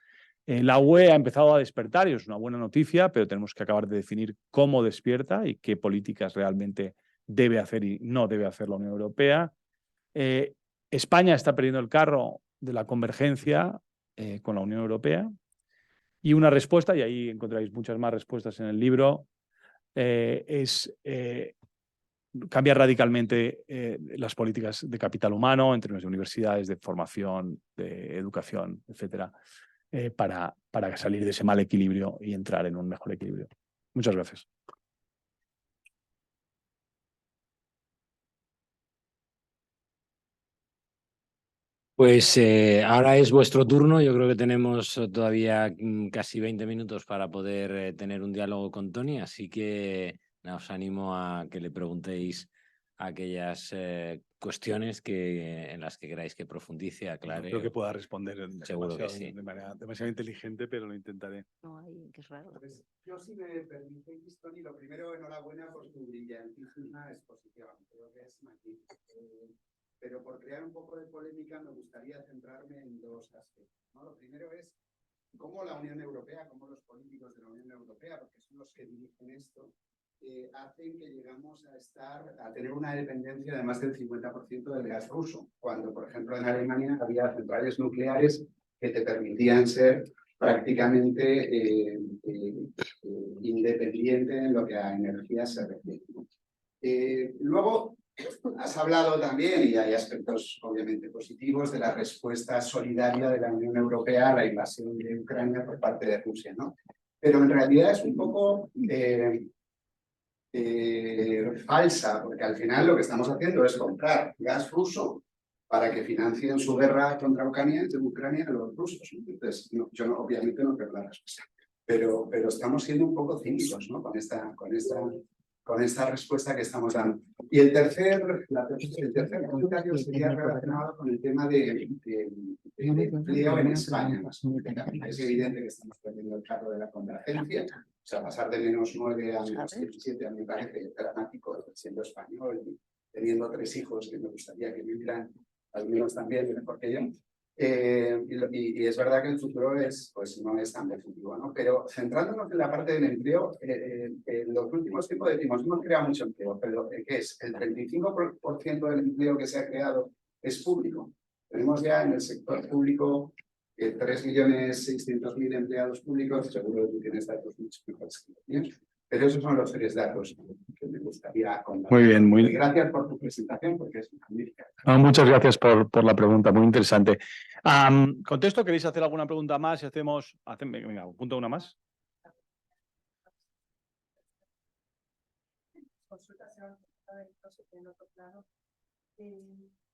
La UE ha empezado a despertar y es una buena noticia, pero tenemos que acabar de definir cómo despierta y qué políticas realmente debe hacer y no debe hacer la Unión Europea. España está perdiendo el carro de la convergencia con la Unión Europea. Y una respuesta, y ahí encontraréis muchas más respuestas en el libro, es cambiar radicalmente las políticas de capital humano en términos de universidades, de formación, de educación, etcétera, para salir de ese mal equilibrio y entrar en un mejor equilibrio. Muchas gracias. Pues ahora es vuestro turno. Yo creo que tenemos todavía casi 20 minutos para poder tener un diálogo con Tony, así que os animo a que le preguntéis aquellas cuestiones en las que queráis que profundice, aclare. No creo que pueda responder Seguro que sí. de manera demasiado inteligente, pero lo intentaré. No, que es raro. Pues yo, si me permitéis, Tony, lo primero, enhorabuena por tu brillantísima exposición. Creo que es magnífico. Pero por crear un poco de polémica me gustaría centrarme en 2 aspectos, ¿no? Lo primero es cómo la Unión Europea, cómo los políticos de la Unión Europea, porque son los que dirigen esto, hacen que llegamos a tener una dependencia de más del 50% del gas ruso, cuando, por ejemplo, en Alemania había centrales nucleares que te permitían ser prácticamente independiente en lo que a energía se refiere. Luego, has hablado también, y hay aspectos obviamente positivos, de la respuesta solidaria de la Unión Europea a la invasión de Ucrania por parte de Rusia, ¿no? Pero en realidad es un poco falsa, porque al final lo que estamos haciendo es comprar gas ruso para que financien su guerra contra Ucrania los rusos. Entonces, yo obviamente no creo la respuesta, pero estamos siendo un poco cínicos, ¿no? con esta respuesta que estamos dando. Y el tercer comentario sería relacionado con el tema de empleo en España. Es evidente que estamos perdiendo el carro de la convergencia. O sea, pasar de -9 a -17 a mí me parece dramático, siendo español y teniendo 3 hijos que me gustaría que vivieran al menos también mejor que yo. Y es verdad que el futuro pues, no es tan definitivo, ¿no? Pero centrándonos en la parte del empleo, en los últimos tiempos decimos, hemos creado mucho empleo, pero ¿qué es? El 35% del empleo que se ha creado es público. Tenemos ya en el sector público 3.600.000 empleados públicos, seguro que tú tienes datos mucho mejores que los míos, pero esos son los 3 datos que me gustaría contar. Muy bien, muy bien. Gracias por tu presentación, porque es magnífica. Muchas gracias por la pregunta, muy interesante. Contesto, ¿queréis hacer alguna pregunta más? Si hacemos, venga, apunto una más.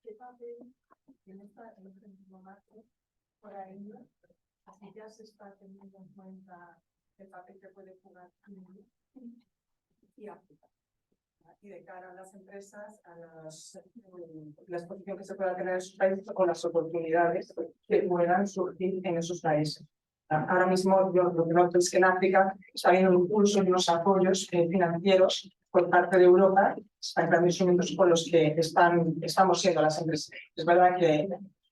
¿Qué papel tiene el organismo macro por ahí? Así ya se está teniendo en cuenta el papel que puede jugar India y África. Y de cara a las empresas, a la exposición que se pueda tener en sus países o las oportunidades que puedan surgir en esos países. Ahora mismo yo lo que noto es que en África está habiendo un impulso y unos apoyos financieros por parte de Europa a grandes instrumentos con los que estamos siendo las empresas. Es verdad que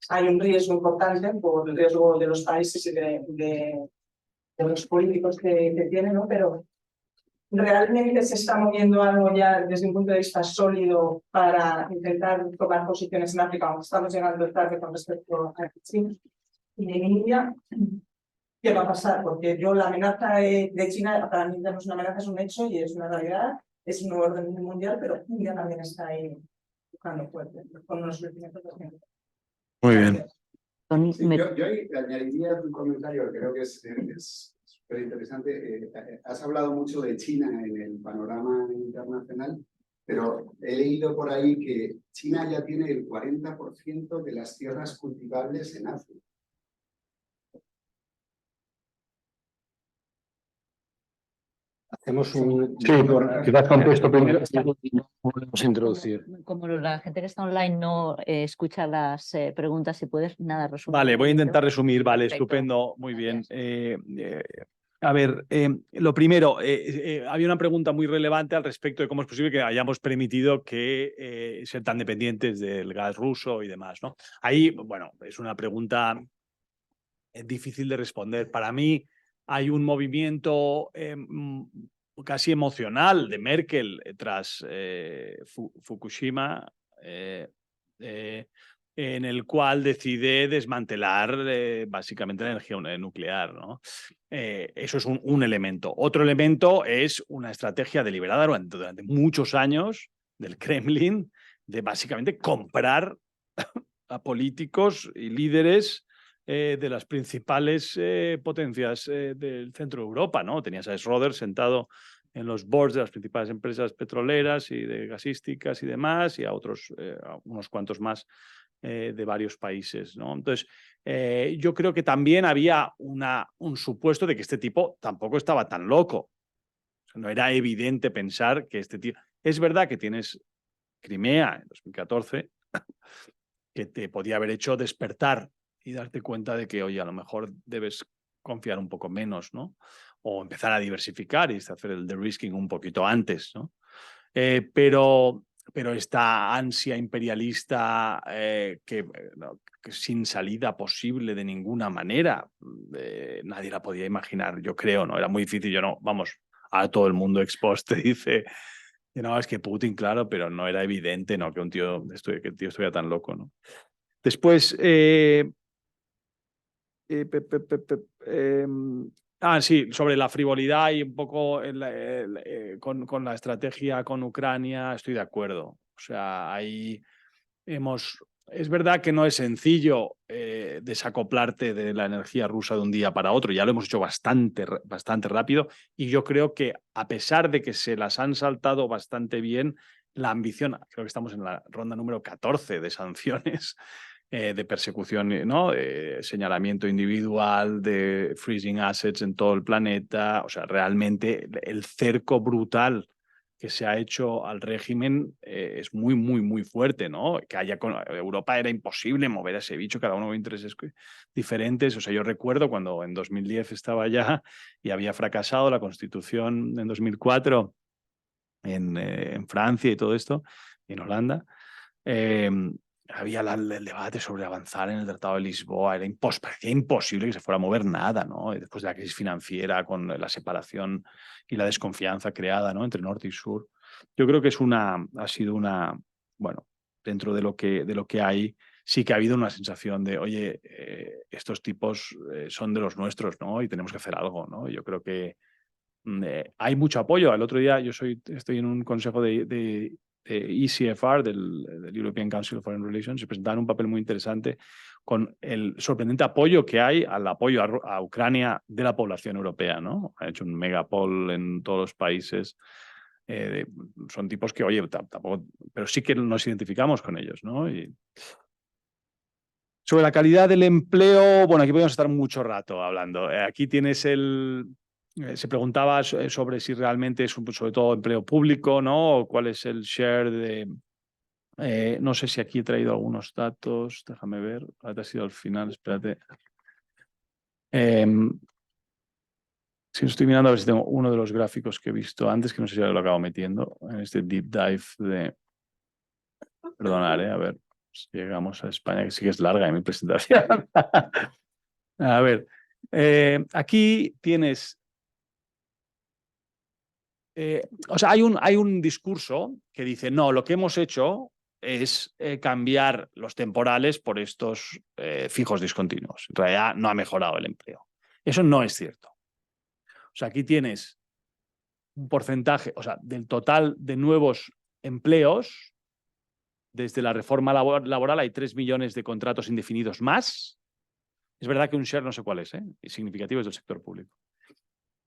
hay un riesgo importante por el riesgo de los países y de los políticos que tienen, ¿no? Pero ¿realmente se está moviendo algo ya desde un punto de vista sólido para intentar tomar posiciones en África, aunque estamos llegando tarde con respecto a China? Y en India, ¿qué va a pasar? Porque yo la amenaza de China, para mí ya no es una amenaza, es un hecho y es una realidad, es un nuevo orden mundial, pero India también está ahí buscando fuerte, con unos crecimientos. Muy bien. Sí, yo ahí añadiría un comentario que creo que es súper interesante. Has hablado mucho de China en el panorama internacional, pero he leído por ahí que China ya tiene el 40% de las tierras cultivables en África. Hacemos un... Sí, quizás contesto primero. Podemos introducir. Como la gente que está online no escucha las preguntas, si puedes, nada, resumir. Vale, voy a intentar resumir. Vale, Perfecto. estupendo, muy bien. A ver, lo primero, había una pregunta muy relevante al respecto de cómo es posible que hayamos permitido que ser tan dependientes del gas ruso y demás, ¿no? Ahí, bueno, es una pregunta difícil de responder. Para mí hay un movimiento casi emocional de Merkel tras Fukushima, en el cual decide desmantelar básicamente la energía nuclear, ¿no? Eso es un elemento. Otro elemento es una estrategia deliberada durante muchos años del Kremlin de básicamente comprar a políticos y líderes de las principales potencias del centro de Europa, ¿no? Tenías a Schroeder sentado en los boards de las principales empresas petroleras y de gasísticas y demás, y a otros, unos cuantos más de varios países, ¿no? Entonces, yo creo que también había un supuesto de que este tipo tampoco estaba tan loco. O sea, no era evidente pensar que este tío... Es verdad que tienes Crimea en 2014, que te podía haber hecho despertar y darte cuenta de que, oye, a lo mejor debes confiar un poco menos, ¿no? O empezar a diversificar y hacer el de-risking un poquito antes, ¿no? Pero esta ansia imperialista que sin salida posible de ninguna manera, nadie la podía imaginar, yo creo, ¿no? Era muy difícil, yo no, vamos, a todo el mundo exposte dice, no, es que Putin, claro, pero no era evidente, ¿no? Que el tío estuviera tan loco, ¿no? Después, sí, sobre la frivolidad y un poco con la estrategia con Ucrania, estoy de acuerdo. O sea, ahí es verdad que no es sencillo desacoplarte de la energía rusa de un día para otro. Ya lo hemos hecho bastante rápido y yo creo que a pesar de que se las han saltado bastante bien, la ambición, creo que estamos en la ronda número 14 de sanciones, de persecución, ¿no? Señalamiento individual, de freezing assets en todo el planeta. O sea, realmente el cerco brutal que se ha hecho al régimen es muy, muy, muy fuerte, ¿no? Que haya Europa era imposible mover a ese bicho, cada uno con intereses diferentes. O sea, yo recuerdo cuando en 2010 estaba allá y había fracasado la Constitución en 2004 en Francia y todo esto, en Holanda. Había el debate sobre avanzar en el Tratado de Lisboa, parecía imposible que se fuera a mover nada, ¿no? Y después de la crisis financiera, con la separación y la desconfianza creada, ¿no? Entre norte y sur. Yo creo que ha sido una, bueno, dentro de lo que hay, sí que ha habido una sensación de, oye, estos tipos son de los nuestros, ¿no? Y tenemos que hacer algo, ¿no? Yo creo que hay mucho apoyo. El otro día estoy en un consejo de ECFR, del European Council of Foreign Relations, y presentaron un papel muy interesante con el sorprendente apoyo que hay al apoyo a Ucrania de la población europea, ¿no? Ha hecho un megapol en todos los países. Son tipos que, oye, tampoco, pero sí que nos identificamos con ellos, ¿no? Y sobre la calidad del empleo, bueno, aquí podemos estar mucho rato hablando. Aquí tienes se preguntaba sobre si realmente es sobre todo empleo público, ¿no? O cuál es el share de... no sé si aquí he traído algunos datos, déjame ver, ahora ha sido al final, espérate. Si estoy mirando a ver si tengo uno de los gráficos que he visto antes, que no sé si lo acabo metiendo, en este deep dive de... Perdonad, a ver si llegamos a España, que sí que es larga mi presentación. A ver, aquí tienes... o sea, hay un discurso que dice, no, lo que hemos hecho es cambiar los temporales por estos fijos discontinuos. En realidad no ha mejorado el empleo. Eso no es cierto. O sea, aquí tienes un porcentaje, o sea, del total de nuevos empleos, desde la reforma laboral hay 3 millones de contratos indefinidos más. Es verdad que un share no sé cuál es significativo es del sector público.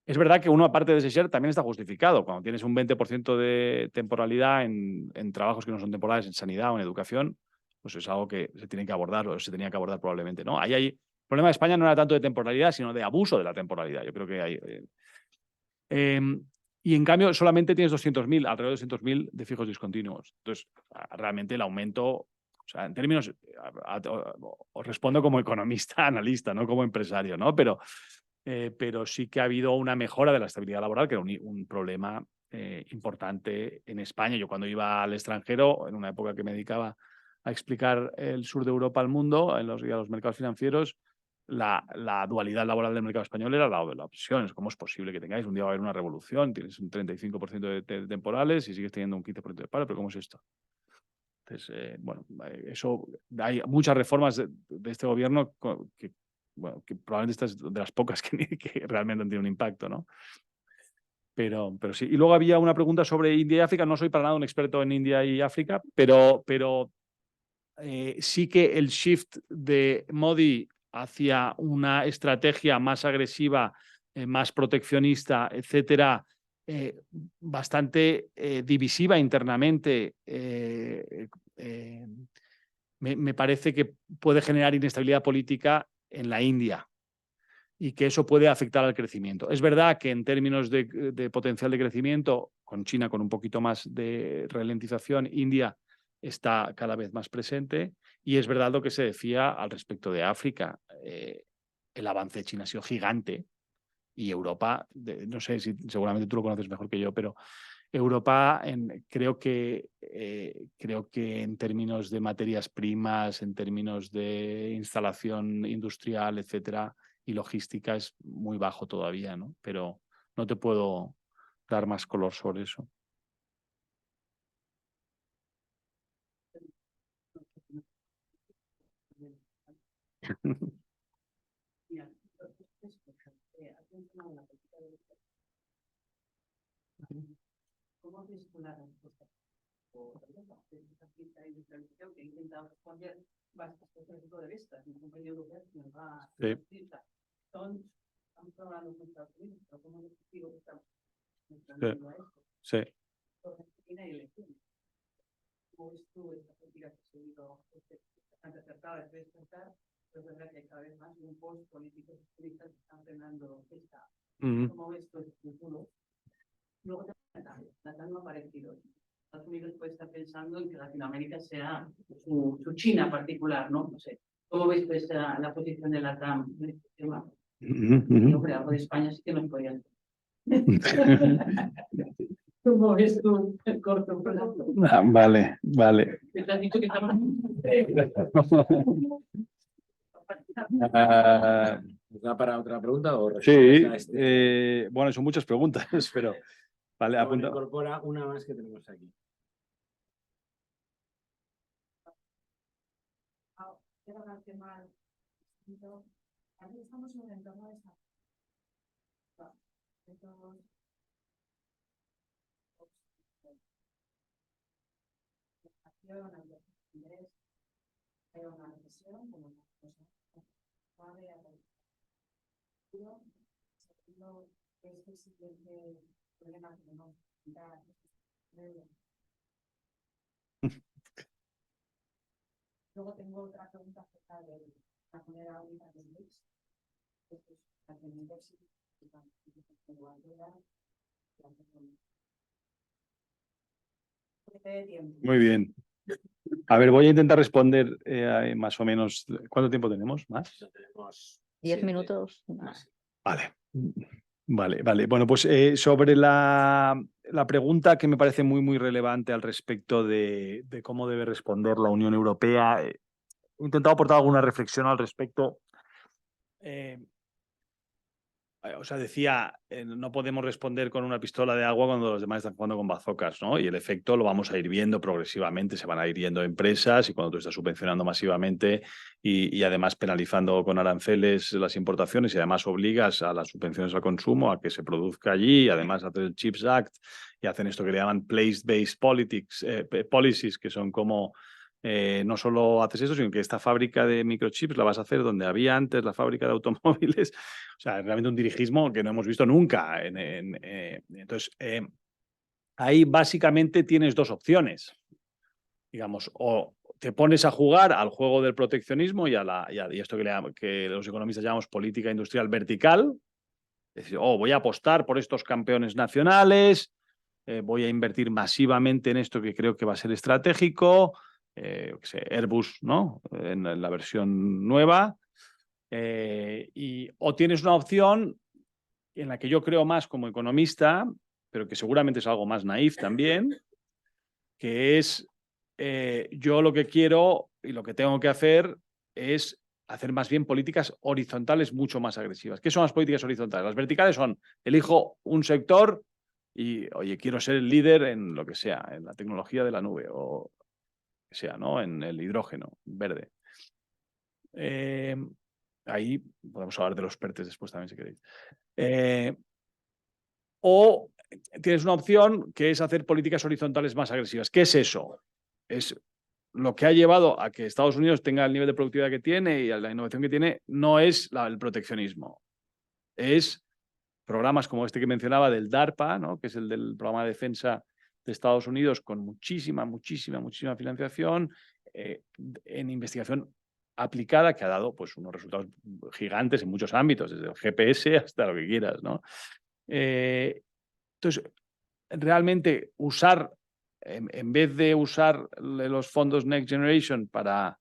Es verdad que uno, aparte de ese share, también está justificado. Cuando tienes un 20% de temporalidad en trabajos que no son temporales, en sanidad o en educación, pues es algo que se tiene que abordar o se tenía que abordar probablemente, ¿no? El problema de España no era tanto de temporalidad, sino de abuso de la temporalidad. Yo creo que hay... y en cambio solamente tienes 200.000, alrededor de 200.000 de fijos discontinuos. Entonces, realmente el aumento... O sea, en términos... Os respondo como economista, analista, no como empresario, ¿no? Pero sí que ha habido una mejora de la estabilidad laboral, que era un problema importante en España. Yo cuando iba al extranjero, en una época que me dedicaba a explicar el sur de Europa al mundo, a los mercados financieros, la dualidad laboral del mercado español era la obsesión. ¿Cómo es posible que tengáis? Un día va a haber una revolución, tienes un 35% de temporales y sigues teniendo un 15% de paro, pero ¿cómo es esto? Entonces, bueno, eso, hay muchas reformas de este gobierno que probablemente esta es de las pocas que realmente han tenido un impacto, ¿no? Pero sí. Y luego había una pregunta sobre India y África. No soy para nada un experto en India y África, pero sí que el shift de Modi hacia una estrategia más agresiva, más proteccionista, etcétera, bastante divisiva internamente, me parece que puede generar inestabilidad política en la India y que eso puede afectar al crecimiento. Es verdad que en términos de potencial de crecimiento, con China con un poquito más de ralentización, India está cada vez más presente, y es verdad lo que se decía al respecto de África. El avance de China ha sido gigante y Europa, no sé si seguramente tú lo conoces mejor que yo, pero Europa creo que en términos de materias primas, en términos de instalación industrial, etcétera, y logística es muy bajo todavía, ¿no? Pero no te puedo dar más color sobre eso. ¿Cómo ves la respuesta? Que he intentado responder bastantes puntos de vista. Mi compañero Robert nos va a decir. Estamos hablando con Estados Unidos, pero ¿cómo les digo que estamos enfrentando a esto? Sí. Argentina y elecciones. ¿Cómo ves tú esta política que ha seguido bastante acertada de despertar? Pero es verdad que cada vez más grupos políticos extremistas están frenando esta. ¿Cómo ves tú este futuro? Luego Natal no ha aparecido. Estados Unidos puede estar pensando en que Latinoamérica sea su China particular, ¿no? No sé. ¿Cómo ves pues, la posición de la TAM en este tema? Y, hombre, algo de España sí que nos podían. ¿Cómo ves tú el corto plazo? Vale. Te has dicho que estamos... ¿Da para otra pregunta? Sí, bueno, son muchas preguntas, pero vale, Bueno, apunta. incorpora una más que tenemos aquí. quiero darte mal. Aquí estamos en el entorno de esta. Entonces, hay una recesión, como una cosa suave, segundo, es el siguiente problema que tenemos que dar. Luego tengo otra pregunta acerca de la moneda única de BRICS. Muy bien. A ver, voy a intentar responder más o menos. ¿Cuánto tiempo tenemos? ¿Más? Tenemos 10 7. minutos. Vale. Vale. Bueno, pues sobre la pregunta que me parece muy relevante al respecto de cómo debe responder la Unión Europea, he intentado aportar alguna reflexión al respecto. O sea, decía, no podemos responder con una pistola de agua cuando los demás están jugando con bazocas, ¿no? Y el efecto lo vamos a ir viendo progresivamente, se van a ir yendo empresas y cuando tú estás subvencionando masivamente y además penalizando con aranceles las importaciones y además obligas a las subvenciones al consumo a que se produzca allí y además hacer el CHIPS Act y hacen esto que le llaman place-based policies, que son como no solo haces eso, sino que esta fábrica de microchips la vas a hacer donde había antes la fábrica de automóviles. O sea, es realmente un dirigismo que no hemos visto nunca. Entonces, ahí básicamente tienes dos opciones. Digamos, o te pones a jugar al juego del proteccionismo y esto que los economistas llamamos política industrial vertical. Es decir, voy a apostar por estos campeones nacionales, voy a invertir masivamente en esto que creo que va a ser estratégico. Airbus, ¿no? En la versión nueva. O tienes una opción en la que yo creo más como economista, pero que seguramente es algo más naif también, que es yo lo que quiero y lo que tengo que hacer es hacer más bien políticas horizontales mucho más agresivas. ¿Qué son las políticas horizontales? Las verticales son, elijo un sector y, oye, quiero ser el líder en lo que sea, en la tecnología de la nube o que sea, ¿no? En el hidrógeno verde. Ahí podemos hablar de los PERTES después también, si queréis. O tienes una opción que es hacer políticas horizontales más agresivas. ¿Qué es eso? Es lo que ha llevado a que Estados Unidos tenga el nivel de productividad que tiene y a la innovación que tiene, no es el proteccionismo. Es programas como este que mencionaba del DARPA, ¿no? Que es el del programa de defensa de Estados Unidos, con muchísima financiación en investigación aplicada que ha dado pues, unos resultados gigantes en muchos ámbitos, desde el GPS hasta lo que quieras, ¿no? Entonces, realmente usar, en vez de usar los fondos Next Generation para,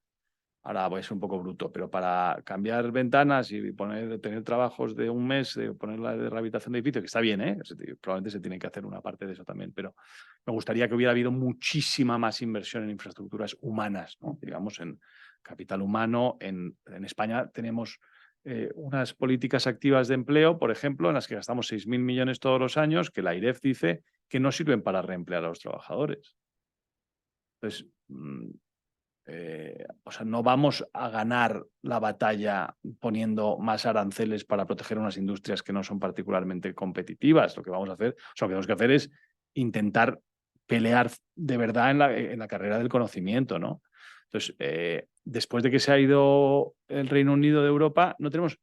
ahora voy a ser un poco bruto, pero para cambiar ventanas y tener trabajos de un mes, de ponerla de rehabilitación de edificios, que está bien, probablemente se tiene que hacer una parte de eso también, pero me gustaría que hubiera habido muchísima más inversión en infraestructuras humanas, ¿no? Digamos, en capital humano. En España tenemos unas políticas activas de empleo, por ejemplo, en las que gastamos 6.000 millones todos los años, que la IREF dice que no sirven para reemplear a los trabajadores. Entonces, o sea, no vamos a ganar la batalla poniendo más aranceles para proteger unas industrias que no son particularmente competitivas. Lo que vamos a hacer, o sea, lo que tenemos que hacer es intentar pelear de verdad en la carrera del conocimiento, ¿no? Entonces, después de que se ha ido el Reino Unido de Europa, no tenemos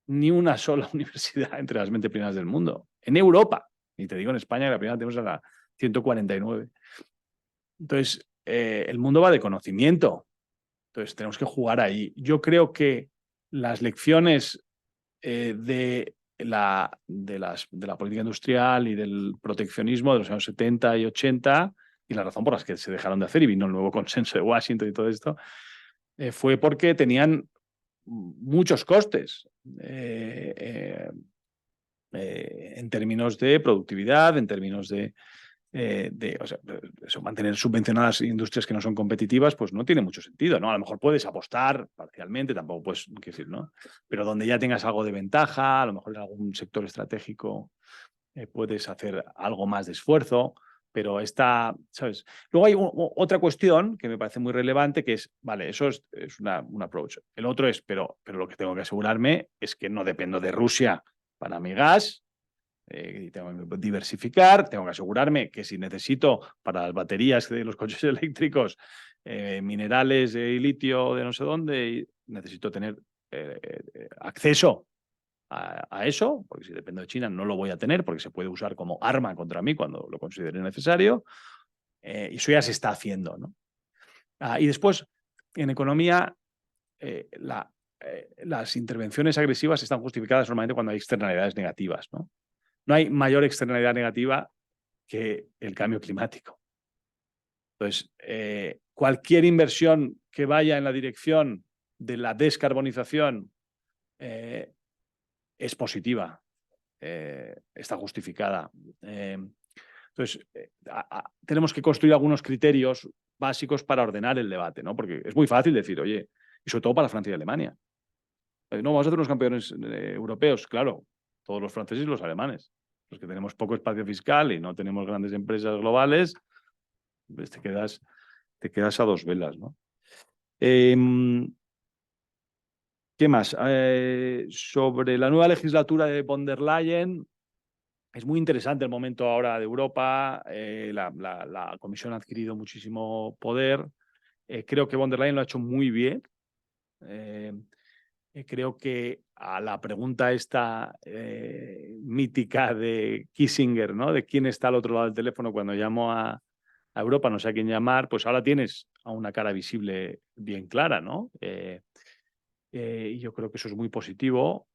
ni una sola universidad entre las 20 primeras del mundo. En Europa, y te digo en España, que la primera tenemos a la 149. Entonces, el mundo va de conocimiento. Entonces, tenemos que jugar ahí. Yo creo que las lecciones de la política industrial y del proteccionismo de los años 70 y 80, y la razón por las que se dejaron de hacer y vino el nuevo consenso de Washington y todo esto, fue porque tenían muchos costes en términos de productividad, en términos o sea, eso, mantener subvencionadas industrias que no son competitivas, pues no tiene mucho sentido, ¿no? A lo mejor puedes apostar parcialmente, tampoco puedes decir, ¿no? Pero donde ya tengas algo de ventaja, a lo mejor en algún sector estratégico puedes hacer algo más de esfuerzo, pero está, ¿sabes? Luego hay otra cuestión que me parece muy relevante, que es, vale, eso es un approach. El otro es, pero lo que tengo que asegurarme es que no dependo de Rusia para mi gas, tengo que diversificar, tengo que asegurarme que si necesito para las baterías de los coches eléctricos minerales y litio de no sé dónde, necesito tener acceso a eso, porque si dependo de China no lo voy a tener, porque se puede usar como arma contra mí cuando lo considere necesario, y eso ya se está haciendo, ¿no? Y después, en economía, las intervenciones agresivas están justificadas normalmente cuando hay externalidades negativas, ¿no? No hay mayor externalidad negativa que el cambio climático. Entonces, cualquier inversión que vaya en la dirección de la descarbonización es positiva, está justificada. Entonces, tenemos que construir algunos criterios básicos para ordenar el debate, ¿no? Porque es muy fácil decir, oye, y sobre todo para Francia y Alemania. No, vamos a hacer unos campeones europeos, claro, todos los franceses y los alemanes. Los que tenemos poco espacio fiscal y no tenemos grandes empresas globales, pues te quedas a dos velas, ¿no? ¿Qué más? Sobre la nueva legislatura de von der Leyen, es muy interesante el momento ahora de Europa. La Comisión ha adquirido muchísimo poder. Creo que von der Leyen lo ha hecho muy bien. Creo que a la pregunta esta mítica de Kissinger, ¿no? De quién está al otro lado del teléfono cuando llamo a Europa, no sé a quién llamar, pues ahora tienes a una cara visible bien clara, ¿no? Y yo creo que eso es muy positivo.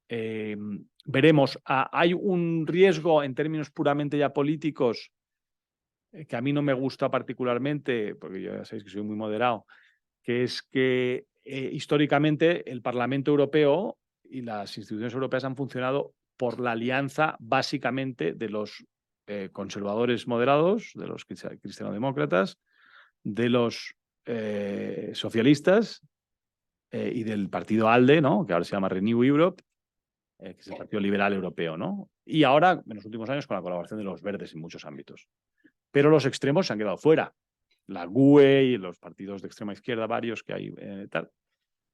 Veremos, hay un riesgo en términos puramente ya políticos que a mí no me gusta particularmente, porque yo ya sabéis que soy muy moderado, que es que históricamente el Parlamento Europeo y las instituciones europeas han funcionado por la alianza básicamente de los conservadores moderados, de los cristianodemócratas, de los socialistas y del partido ALDE, ¿no? Que ahora se llama Renew Europe, que es el Partido Liberal Europeo, ¿no? Y ahora, en los últimos años, con la colaboración de los verdes en muchos ámbitos. Pero los extremos se han quedado fuera. La GUE y los partidos de extrema izquierda, varios que hay, tal,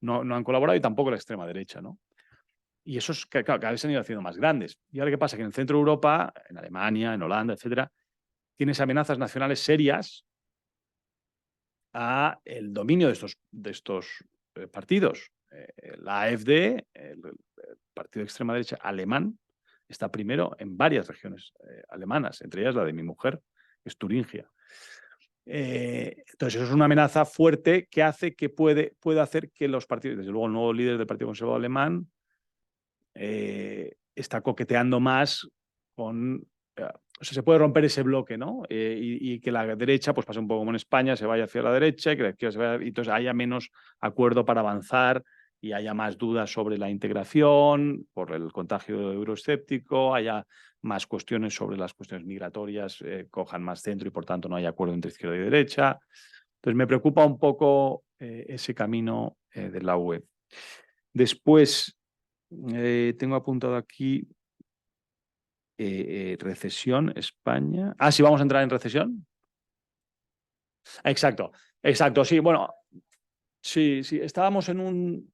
no han colaborado, y tampoco la extrema derecha, ¿no? Y esos cada vez se han ido haciendo más grandes. Y ahora, ¿qué pasa? Que en el centro de Europa, en Alemania, en Holanda, etcétera, tienes amenazas nacionales serias a el dominio de estos partidos. La AfD, el partido de extrema derecha alemán, está primero en varias regiones alemanas, entre ellas la de mi mujer, que es Turingia. Entonces, eso es una amenaza fuerte que hace que puede hacer que los partidos, desde luego el nuevo líder del Partido Conservador Alemán, está coqueteando más con... o sea, se puede romper ese bloque, ¿no? Y que la derecha pues pase un poco como en España, se vaya hacia la derecha, y que la izquierda se vaya, y entonces haya menos acuerdo para avanzar y haya más dudas sobre la integración, por el contagio euroescéptico, haya más cuestiones sobre las cuestiones migratorias, cojan más centro y por tanto no haya acuerdo entre izquierda y derecha. Entonces me preocupa un poco ese camino de la UE. Después tengo apuntado aquí recesión, España. Sí, vamos a entrar en recesión. Exacto, sí, bueno, sí, estábamos en un...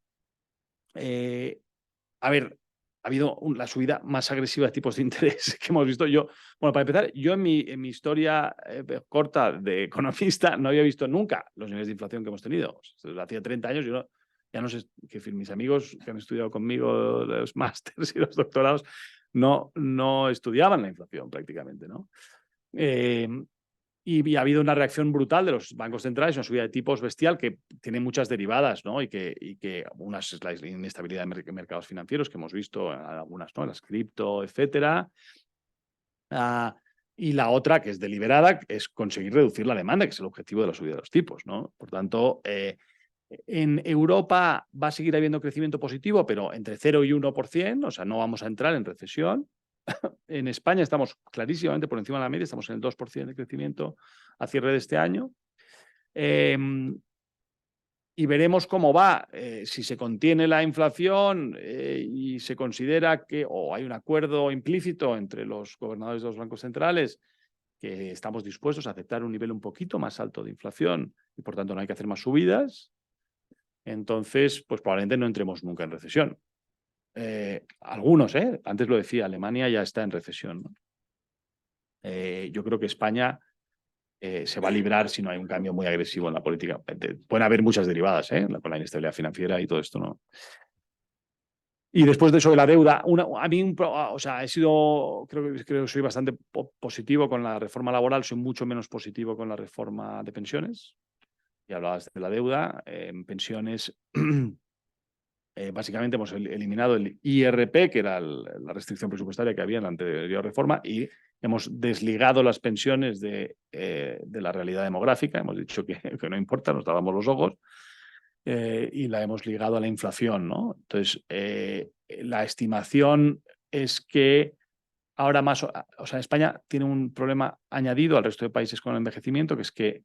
a ver, ha habido la subida más agresiva de tipos de interés que hemos visto. Bueno, para empezar, yo en mi historia corta de economista no había visto nunca los niveles de inflación que hemos tenido. Hacía 30 años, ya no sé, que mis amigos que han estudiado conmigo los másters y los doctorados no estudiaban la inflación prácticamente, ¿no? Y ha habido una reacción brutal de los bancos centrales, una subida de tipos bestial que tiene muchas derivadas, ¿no? Y que unas es la inestabilidad de mercados financieros que hemos visto, algunas, ¿no? Las cripto, etcétera. Y la otra, que es deliberada, es conseguir reducir la demanda, que es el objetivo de la subida de los tipos, ¿no? Por tanto, en Europa va a seguir habiendo crecimiento positivo, pero entre 0 y 1%, o sea, no vamos a entrar en recesión. En España estamos clarísimamente por encima de la media, estamos en el 2% de crecimiento a cierre de este año. Y veremos cómo va, si se contiene la inflación y se considera que, o hay un acuerdo implícito entre los gobernadores de los bancos centrales, que estamos dispuestos a aceptar un nivel un poquito más alto de inflación y por tanto no hay que hacer más subidas, entonces pues probablemente no entremos nunca en recesión. Algunos, antes lo decía, Alemania ya está en recesión, ¿no? Yo creo que España se va a librar si no hay un cambio muy agresivo en la política. Pueden haber muchas derivadas, con la inestabilidad financiera y todo esto, ¿no? Y después de eso de la deuda, a mí, o sea, creo que soy bastante positivo con la reforma laboral, soy mucho menos positivo con la reforma de pensiones. Y hablabas de la deuda, en pensiones, básicamente hemos eliminado el IRP, que era la restricción presupuestaria que había en la anterior reforma, y hemos desligado las pensiones de la realidad demográfica. Hemos dicho que no importa, nos dábamos los ojos. Y la hemos ligado a la inflación, ¿no? Entonces, la estimación es que ahora más, o sea, España tiene un problema añadido al resto de países con el envejecimiento, que es que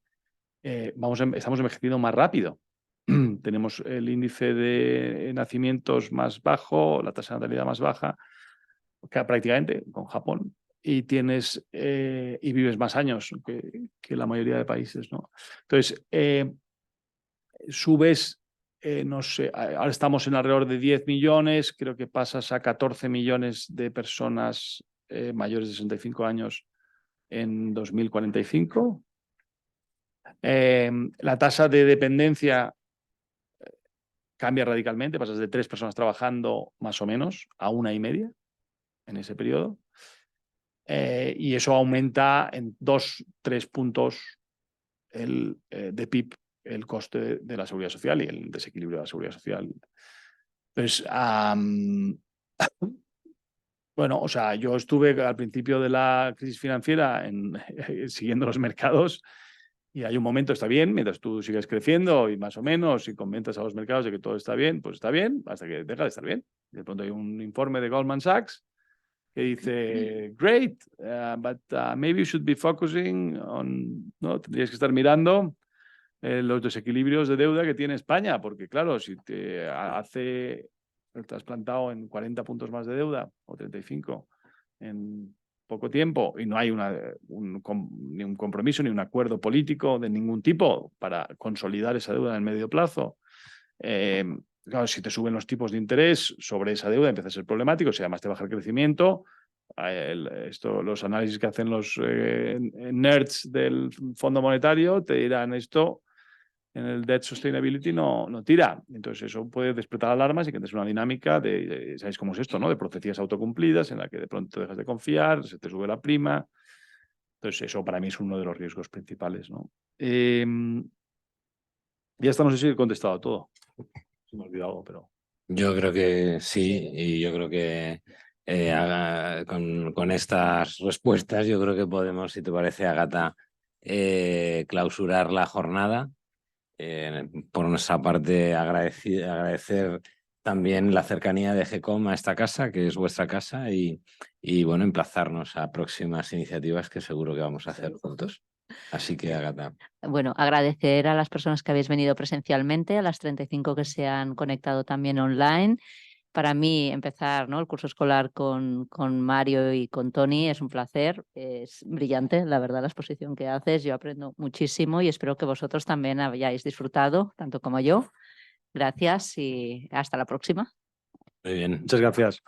estamos envejeciendo más rápido. Tenemos el índice de nacimientos más bajo, la tasa de natalidad más baja, prácticamente con Japón, y y vives más años que la mayoría de países, ¿no? Entonces, subes, no sé, ahora estamos en alrededor de 10 millones, creo que pasas a 14 millones de personas mayores de 65 años en 2045. La tasa de dependencia cambia radicalmente, pasas de 3 personas trabajando más o menos a 1,5 en ese periodo. Y eso aumenta en 2-3 puntos de PIB el coste de la seguridad social y el desequilibrio de la seguridad social. Entonces, bueno, o sea, yo estuve al principio de la crisis financiera siguiendo los mercados y hay un momento, está bien, mientras tú sigues creciendo y más o menos y conventas a los mercados de que todo está bien, pues está bien, hasta que deja de estar bien. De pronto hay un informe de Goldman Sachs que dice, great, but maybe you should be focusing on, ¿no? Tendrías que estar mirando los desequilibrios de deuda que tiene España, porque claro, si te has plantado en 40 puntos más de deuda o 35 en poco tiempo y no hay ni un compromiso ni un acuerdo político de ningún tipo para consolidar esa deuda en el medio plazo, claro, si te suben los tipos de interés sobre esa deuda empieza a ser problemático, si además te baja el crecimiento. Los análisis que hacen los nerds del Fondo Monetario te dirán esto en el debt sustainability no tira. Entonces eso puede despertar alarmas y que es una dinámica ¿sabéis cómo es esto, no? De profecías autocumplidas en la que de pronto dejas de confiar, se te sube la prima. Entonces eso para mí es uno de los riesgos principales, ¿no? Ya está, no sé si he contestado a todo. Se me ha olvidado algo, pero... Yo creo que sí, y yo creo que con estas respuestas yo creo que podemos, si te parece, Ágata, clausurar la jornada. Por nuestra parte, agradecer también la cercanía de GECOM a esta casa, que es vuestra casa, y bueno, emplazarnos a próximas iniciativas que seguro que vamos a hacer juntos. Así que, Ágata. Bueno, agradecer a las personas que habéis venido presencialmente, a las 35 que se han conectado también online. Para mí empezar, ¿no?, el curso escolar con Mario y con Toni es un placer, es brillante, la verdad, la exposición que haces. Yo aprendo muchísimo y espero que vosotros también hayáis disfrutado, tanto como yo. Gracias y hasta la próxima. Muy bien. Muchas gracias.